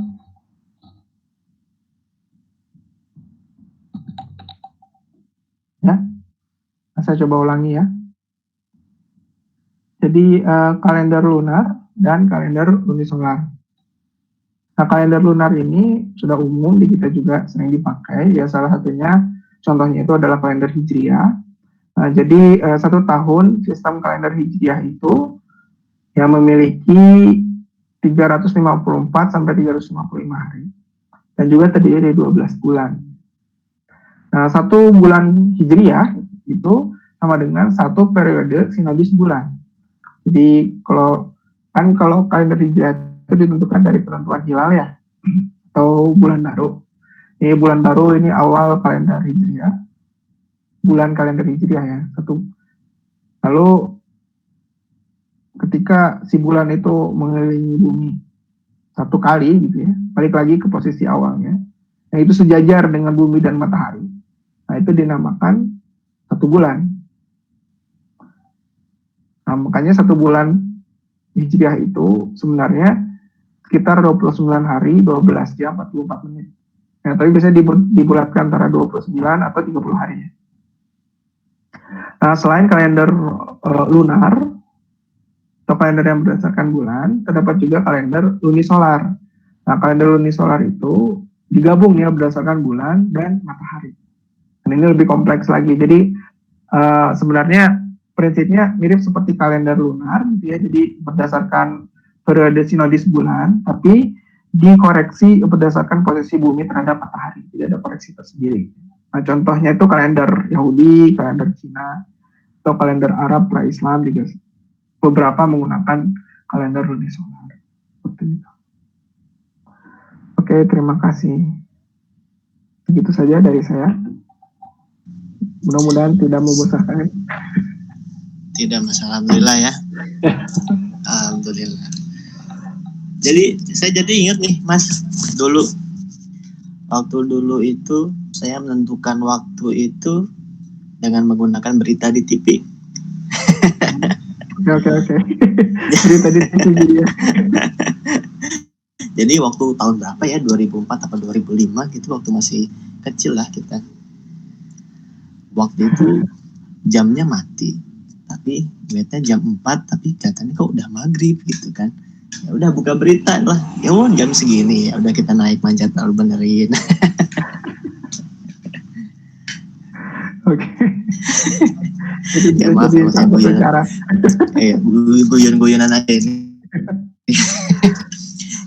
Speaker 2: Ya, saya coba ulangi ya. Jadi kalender lunar dan kalender lunisolar. Nah, kalender lunar ini sudah umum di kita juga sering dipakai. Ya, salah satunya contohnya itu adalah kalender Hijriah. Nah, jadi satu tahun sistem kalender Hijriah itu yang memiliki 354 sampai 355 hari dan juga terdiri dari 12 bulan. Nah, satu bulan Hijriah itu sama dengan satu periode sinodis bulan. Jadi kalau kalender Hijriah itu ditentukan dari penentuan hilal ya, atau bulan baru. Ini bulan baru ini awal kalender Hijriah, bulan kalender Hijriah ya. Lalu ketika si bulan itu mengelilingi bumi satu kali gitu ya, balik lagi ke posisi awalnya, nah itu sejajar dengan bumi dan matahari. Nah, itu dinamakan satu bulan. Nah, makanya satu bulan Hijriah itu sebenarnya sekitar 29 hari, 12 jam, 44 menit. Nah, tapi biasanya dibulatkan antara 29 atau 30 hari. Nah, selain kalender lunar atau kalender yang berdasarkan bulan, terdapat juga kalender lunisolar. Nah, kalender lunisolar itu digabung ya berdasarkan bulan dan matahari. Dan ini lebih kompleks lagi. Jadi sebenarnya prinsipnya mirip seperti kalender lunar, gitu ya. Jadi berdasarkan periode sinodis bulan, tapi dikoreksi berdasarkan posisi bumi terhadap matahari. Tidak ada koreksi tersendiri. Nah, contohnya itu kalender Yahudi, kalender Cina, atau kalender Arab pra-Islam juga. Beberapa menggunakan kalender lunisolar. Seperti itu. Oke, terima kasih. Begitu saja dari saya. Mudah-mudahan tidak membosankan.
Speaker 1: Tidak masalah, alhamdulillah ya. Alhamdulillah. Jadi saya jadi ingat nih Mas, waktu dulu itu saya menentukan waktu itu dengan menggunakan berita di TV.
Speaker 2: Oke. Berita di TV ya.
Speaker 1: Jadi waktu tahun berapa ya, 2004 atau 2005 gitu, waktu masih kecil lah kita. Waktu itu jamnya mati, tapi lihatnya jam 4 tapi katanya kok udah maghrib gitu kan. Ya udah buka berita lah, ya jam segini, ya udah kita naik manjat lalu benerin.
Speaker 2: Oke. Jadi
Speaker 1: Ya
Speaker 2: bisa
Speaker 1: maaf
Speaker 2: jadi
Speaker 1: saya
Speaker 2: salah satu cara.
Speaker 1: guyon-guyonan aja ini.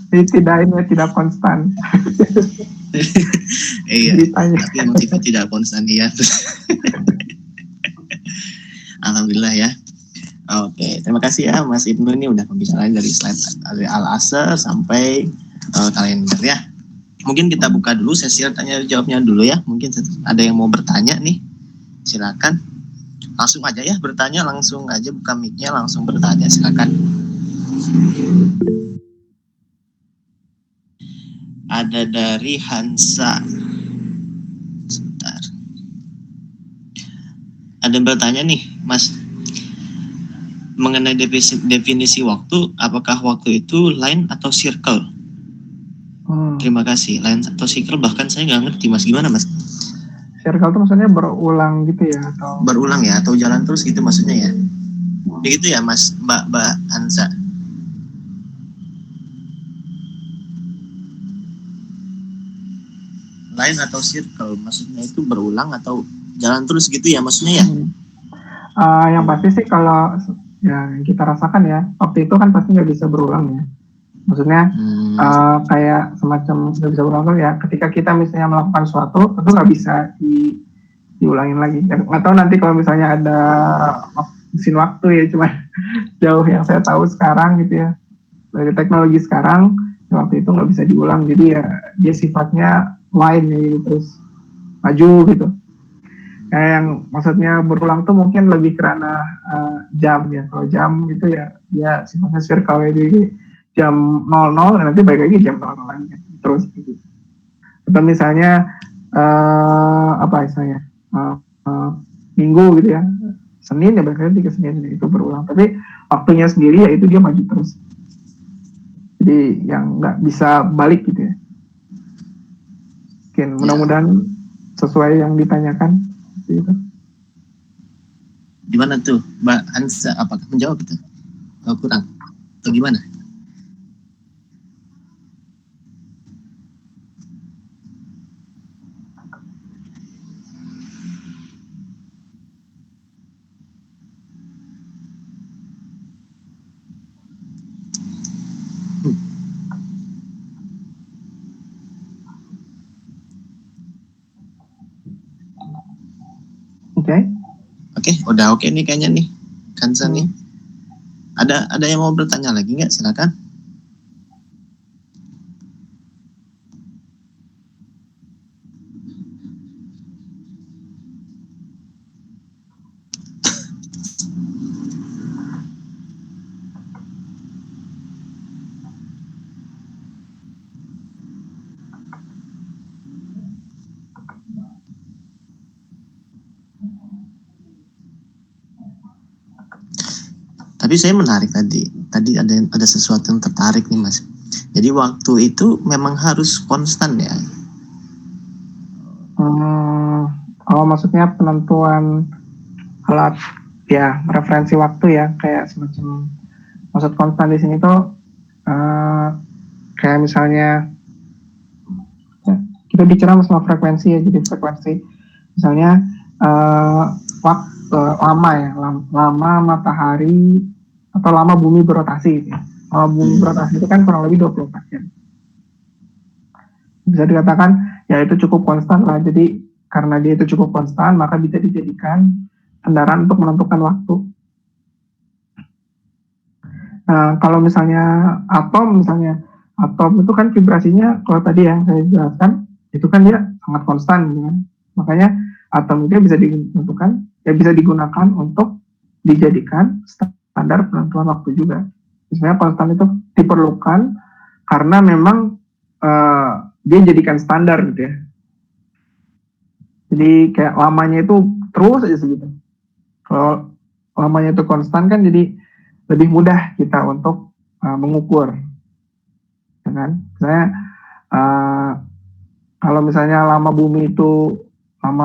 Speaker 2: Jadi tidak konstan
Speaker 1: Iya,
Speaker 2: beritanya.
Speaker 1: tapi emang tidak konstan ya. Alhamdulillah ya. Oke, terima kasih ya Mas Ibnu, ini udah pembicaraan dari slide dari Al-Asr sampai kalender ya. Mungkin kita buka dulu sesi tanya jawabnya dulu ya. Mungkin ada yang mau bertanya nih, silakan. Langsung aja ya bertanya, langsung aja buka mic-nya, langsung bertanya, silakan. Ada dari Hansa. Sebentar. Ada yang bertanya nih, Mas. Mengenai definisi waktu, apakah waktu itu line atau circle? Terima kasih. Line atau circle, bahkan saya nggak ngerti Mas, gimana Mas?
Speaker 2: Circle itu maksudnya berulang gitu ya? Atau
Speaker 1: berulang ya, atau jalan terus gitu maksudnya ya? Begitu ya Mas, Mbak Hansa? Line atau circle, maksudnya itu berulang atau jalan terus gitu ya maksudnya ya?
Speaker 2: Yang pasti sih kalau yang kita rasakan ya, waktu itu kan pasti nggak bisa berulang ya. Maksudnya kayak semacam nggak bisa berulang ya. Ketika kita misalnya melakukan sesuatu, itu nggak bisa diulangin lagi. Nggak tahu nanti kalau misalnya ada mesin waktu ya, cuma jauh yang saya tahu sekarang gitu ya. Dari teknologi sekarang, waktu itu nggak bisa diulang. Jadi ya dia sifatnya line ya, gitu, terus maju gitu. Kayak yang maksudnya berulang tuh mungkin lebih karena jam ya. Kalau jam itu ya dia sifatnya circle ya, jadi jam 00 dan nanti balik lagi jam 00 lagi terus gitu. Atau misalnya apa istilahnya minggu gitu ya, Senin ya balik lagi ke Senin, itu berulang. Tapi waktunya sendiri ya itu dia maju terus. Jadi yang nggak bisa balik gitu ya. Mungkin mudah-mudahan sesuai yang ditanyakan gitu.
Speaker 1: Gimana tuh Mbak Hansa, apakah menjawab itu? Atau kurang? Atau gimana? Oke, udah oke nih kayaknya nih, Hansa nih. Ada yang mau bertanya lagi nggak? Silakan. Tapi saya menarik tadi ada sesuatu yang tertarik nih Mas. Jadi waktu itu memang harus konstan ya?
Speaker 2: Oh maksudnya penentuan alat ya, referensi waktu ya, kayak semacam maksud konstan di sini tuh kayak misalnya kita bicara masalah frekuensi ya, jadi frekuensi misalnya waktu lama ya, lama matahari atau lama bumi berotasi gitu ya. Lama bumi berotasi itu kan kurang lebih 24 jam. Bisa dikatakan ya itu cukup konstan lah. Jadi karena dia itu cukup konstan, maka bisa dijadikan kendaraan untuk menentukan waktu. Nah, kalau misalnya atom itu kan vibrasinya, kalau tadi yang saya jelaskan, itu kan dia sangat konstan gitu kan. Makanya atom itu bisa ditentukan, ya bisa digunakan untuk dijadikan standar penentuan waktu juga. Misalnya konstan itu diperlukan karena memang dia jadikan standar gitu ya. Jadi kayak lamanya itu terus aja segitu. Kalau lamanya itu konstan kan jadi lebih mudah kita untuk mengukur. ya kan? Misalnya kalau misalnya lama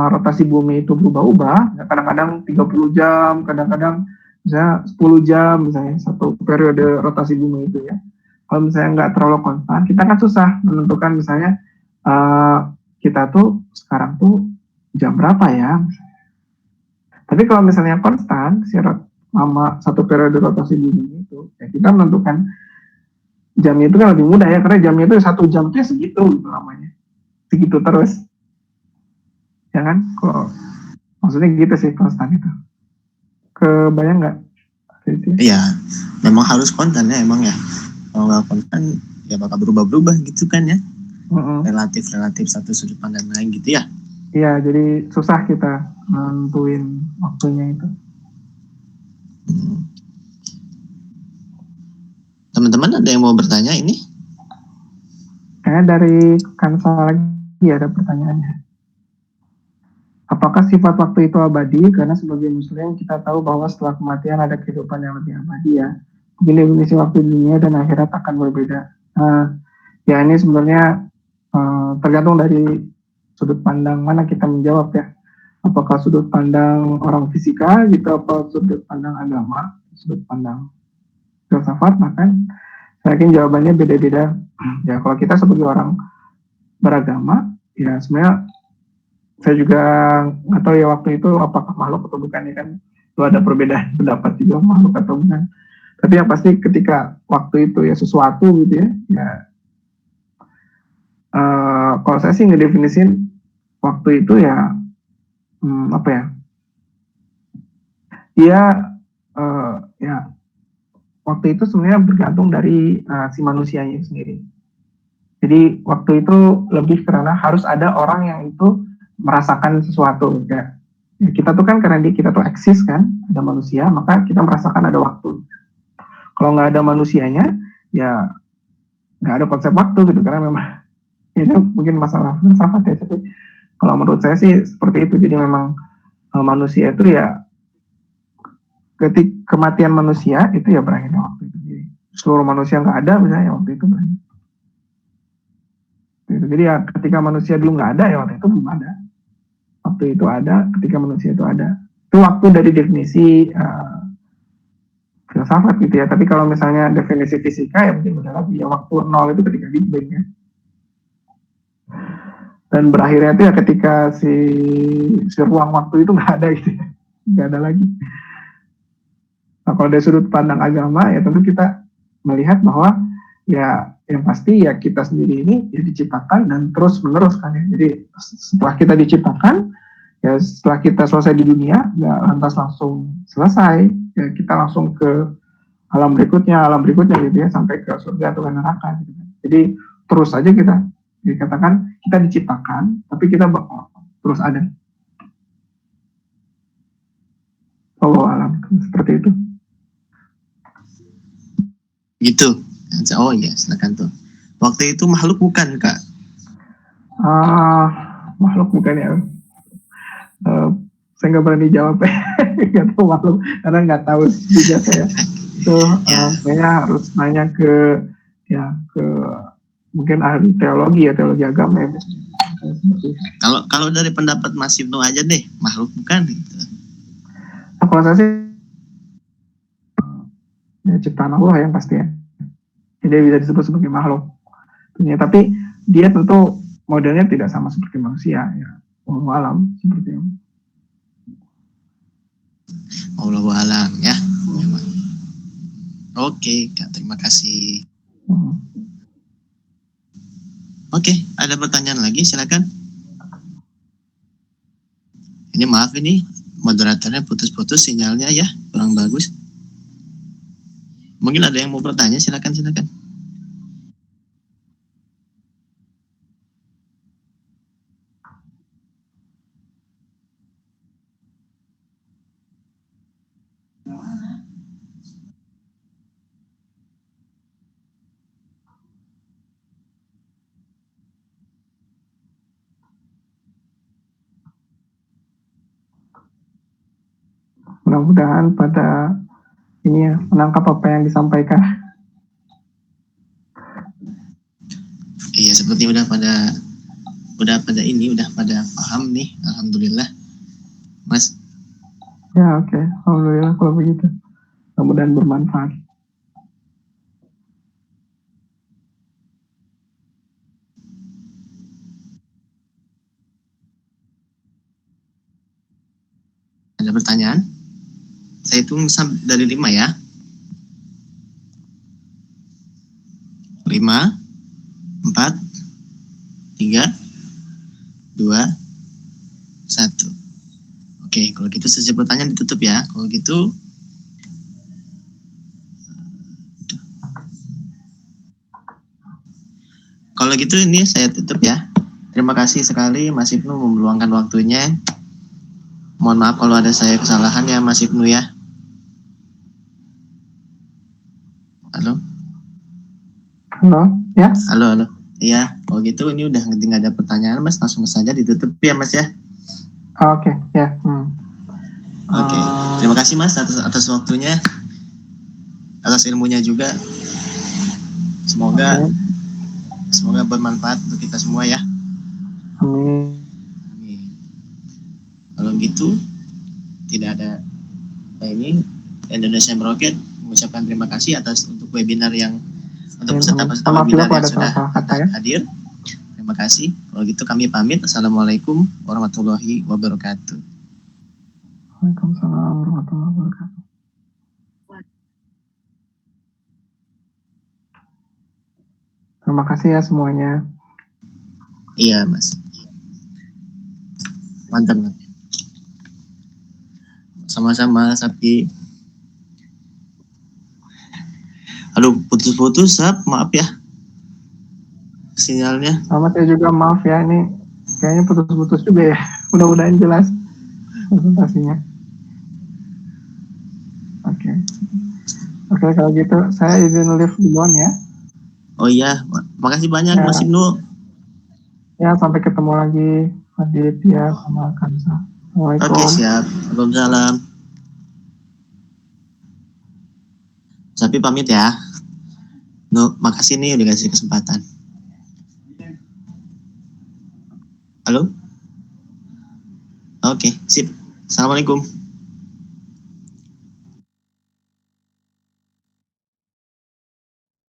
Speaker 2: rotasi bumi itu berubah-ubah, ya kadang-kadang 30 jam, kadang-kadang misalnya 10 jam, misalnya satu periode rotasi bumi itu ya. Kalau misalnya nggak terlalu konstan, kita kan susah menentukan misalnya kita tuh sekarang tuh jam berapa ya. Tapi kalau misalnya konstan, lama satu periode rotasi bumi itu, ya kita menentukan jamnya itu kan lebih mudah ya, karena jamnya itu 1 jam tuh segitu gitu lamanya, segitu terus, ya kan? Kalau maksudnya gitu sih konstan itu. Kebayang nggak?
Speaker 1: Iya, memang harus konstan ya emang ya. Kalau nggak konstan ya bakal berubah-berubah gitu kan ya. Relatif satu sudut pandang lain gitu ya.
Speaker 2: Iya, jadi susah kita nentuin waktunya itu.
Speaker 1: Teman-teman ada yang mau bertanya ini?
Speaker 2: Kayaknya dari Kansa lagi ada pertanyaannya. Apakah sifat waktu itu abadi? Karena sebagai muslim kita tahu bahwa setelah kematian ada kehidupan yang lebih abadi ya. Mungkin definisi waktu dunia dan akhirat akan berbeda. Ya ini sebenarnya tergantung dari sudut pandang mana kita menjawab ya. Apakah sudut pandang orang fisika gitu, apa sudut pandang agama, sudut pandang filsafat, maka saya yakin jawabannya beda-beda. Ya kalau kita sebagai orang beragama, ya sebenarnya saya juga nggak tahu ya waktu itu apakah makhluk atau bukan ya kan. Itu ada perbedaan pendapat juga makhluk atau bukan. Tapi yang pasti ketika waktu itu ya sesuatu gitu ya kalau saya sih ngedefinisin waktu itu ya apa ya? Dia ya waktu itu sebenarnya bergantung dari si manusianya sendiri. Jadi waktu itu lebih karena harus ada orang yang itu merasakan sesuatu ya. Kita tuh kan karena kita tuh eksis kan, ada manusia, maka kita merasakan ada waktu. Kalau nggak ada manusianya, ya nggak ada konsep waktu gitu, karena memang itu mungkin masalah filsafat ya. Tapi kalau menurut saya sih seperti itu. Jadi memang manusia itu ya ketika kematian manusia itu ya berakhirnya waktu itu. Jadi seluruh manusia nggak ada misalnya waktu itu berakhir. Jadi ya ketika manusia dulu nggak ada ya waktu itu belum ada. Waktu itu ada ketika manusia itu ada. Itu waktu dari definisi filsafat gitu ya. Tapi kalau misalnya definisi fisika ya mungkin beda lagi ya, waktu nol itu ketika Big Bang ya. Dan berakhirnya itu ya ketika si ruang waktu itu nggak ada gitu ya. Nggak ada lagi. Nah kalau dari sudut pandang agama ya tentu kita melihat bahwa ya yang pasti ya kita sendiri ini ya diciptakan dan terus menerus kan ya. Jadi setelah kita diciptakan ya setelah kita selesai di dunia nggak lantas langsung selesai ya, kita langsung ke alam berikutnya gitu ya, sampai ke surga atau ke neraka gitu kan. Jadi terus aja kita dikatakan kita diciptakan tapi kita terus ada. Allah alam seperti itu.
Speaker 1: Gitu. Oh iya, silakan tuh. Waktu itu makhluk bukan, Kak?
Speaker 2: Makhluk bukan ya. Saya nggak berani jawab ya. Nggak tahu makhluk karena nggak tahu juga saya. Itu kayaknya harus nanya ke mungkin ahli teologi agama ya.
Speaker 1: Kalau dari pendapat Mas Ibnu aja deh, makhluk bukan gitu.
Speaker 2: Kalau saya sih ya ciptaan Allah yang pasti ya. Jadi bisa disebut sebagai makhluk. Ya, tapi dia tentu modelnya tidak sama seperti manusia ya. Allah alam seperti itu.
Speaker 1: Allah alam ya. Oke, Kak, terima kasih. Oke, ada pertanyaan lagi, silakan. Ini maaf ini moderatornya putus-putus sinyalnya ya, kurang bagus. Mungkin ada yang mau bertanya, silakan.
Speaker 2: Mudah-mudahan pada ini ya menangkap apa yang disampaikan.
Speaker 1: Iya, seperti udah pada paham nih, alhamdulillah, Mas.
Speaker 2: Ya, oke. Alhamdulillah kalau begitu. Mudah-mudahan bermanfaat.
Speaker 1: Ada pertanyaan? Saya hitung dari 5 ya. 5, 4, 3, 2, 1. Oke, kalau gitu sesi pertanyaan ditutup ya. Kalau gitu ini saya tutup ya. Terima kasih sekali Mas Ibnu meluangkan waktunya. Mohon maaf kalau ada saya kesalahan ya Mas Ibnu ya. Halo?
Speaker 2: Halo, ya?
Speaker 1: Halo. Iya, kalau gitu ini udah nggak ada pertanyaan Mas, langsung saja ditutup ya Mas ya.
Speaker 2: Oke, ya.
Speaker 1: Oke, terima kasih Mas atas waktunya, atas ilmunya juga. Semoga bermanfaat untuk kita semua ya.
Speaker 2: Amin.
Speaker 1: Kalau gitu tidak ada ini Indonesia Meroket mengucapkan terima kasih untuk webinar yang untuk peserta webinar yang sudah hadir. Terima kasih. Kalau gitu kami pamit. Assalamualaikum warahmatullahi wabarakatuh.
Speaker 2: Waalaikumsalam warahmatullahi wabarakatuh. Terima kasih ya semuanya.
Speaker 1: Iya Mas. Mantap. Sama-sama Sapi. Aduh, putus-putus, maaf ya. Sinyalnya.
Speaker 2: Sama saya juga maaf ya, ini kayaknya putus-putus juga ya. Mudah-mudahan jelas presentasinya. Oke, kalau gitu saya izin live duluan ya.
Speaker 1: Oh iya, makasih banyak Mas Ibnu.
Speaker 2: Ya, sampai ketemu lagi Adit ya sama Kansa. Assalamualaikum.
Speaker 1: Oke, siap. Waalaikumsalam. Sapi pamit ya. Makasih nih udah kasih kesempatan. Halo? Oke, sip. Assalamualaikum.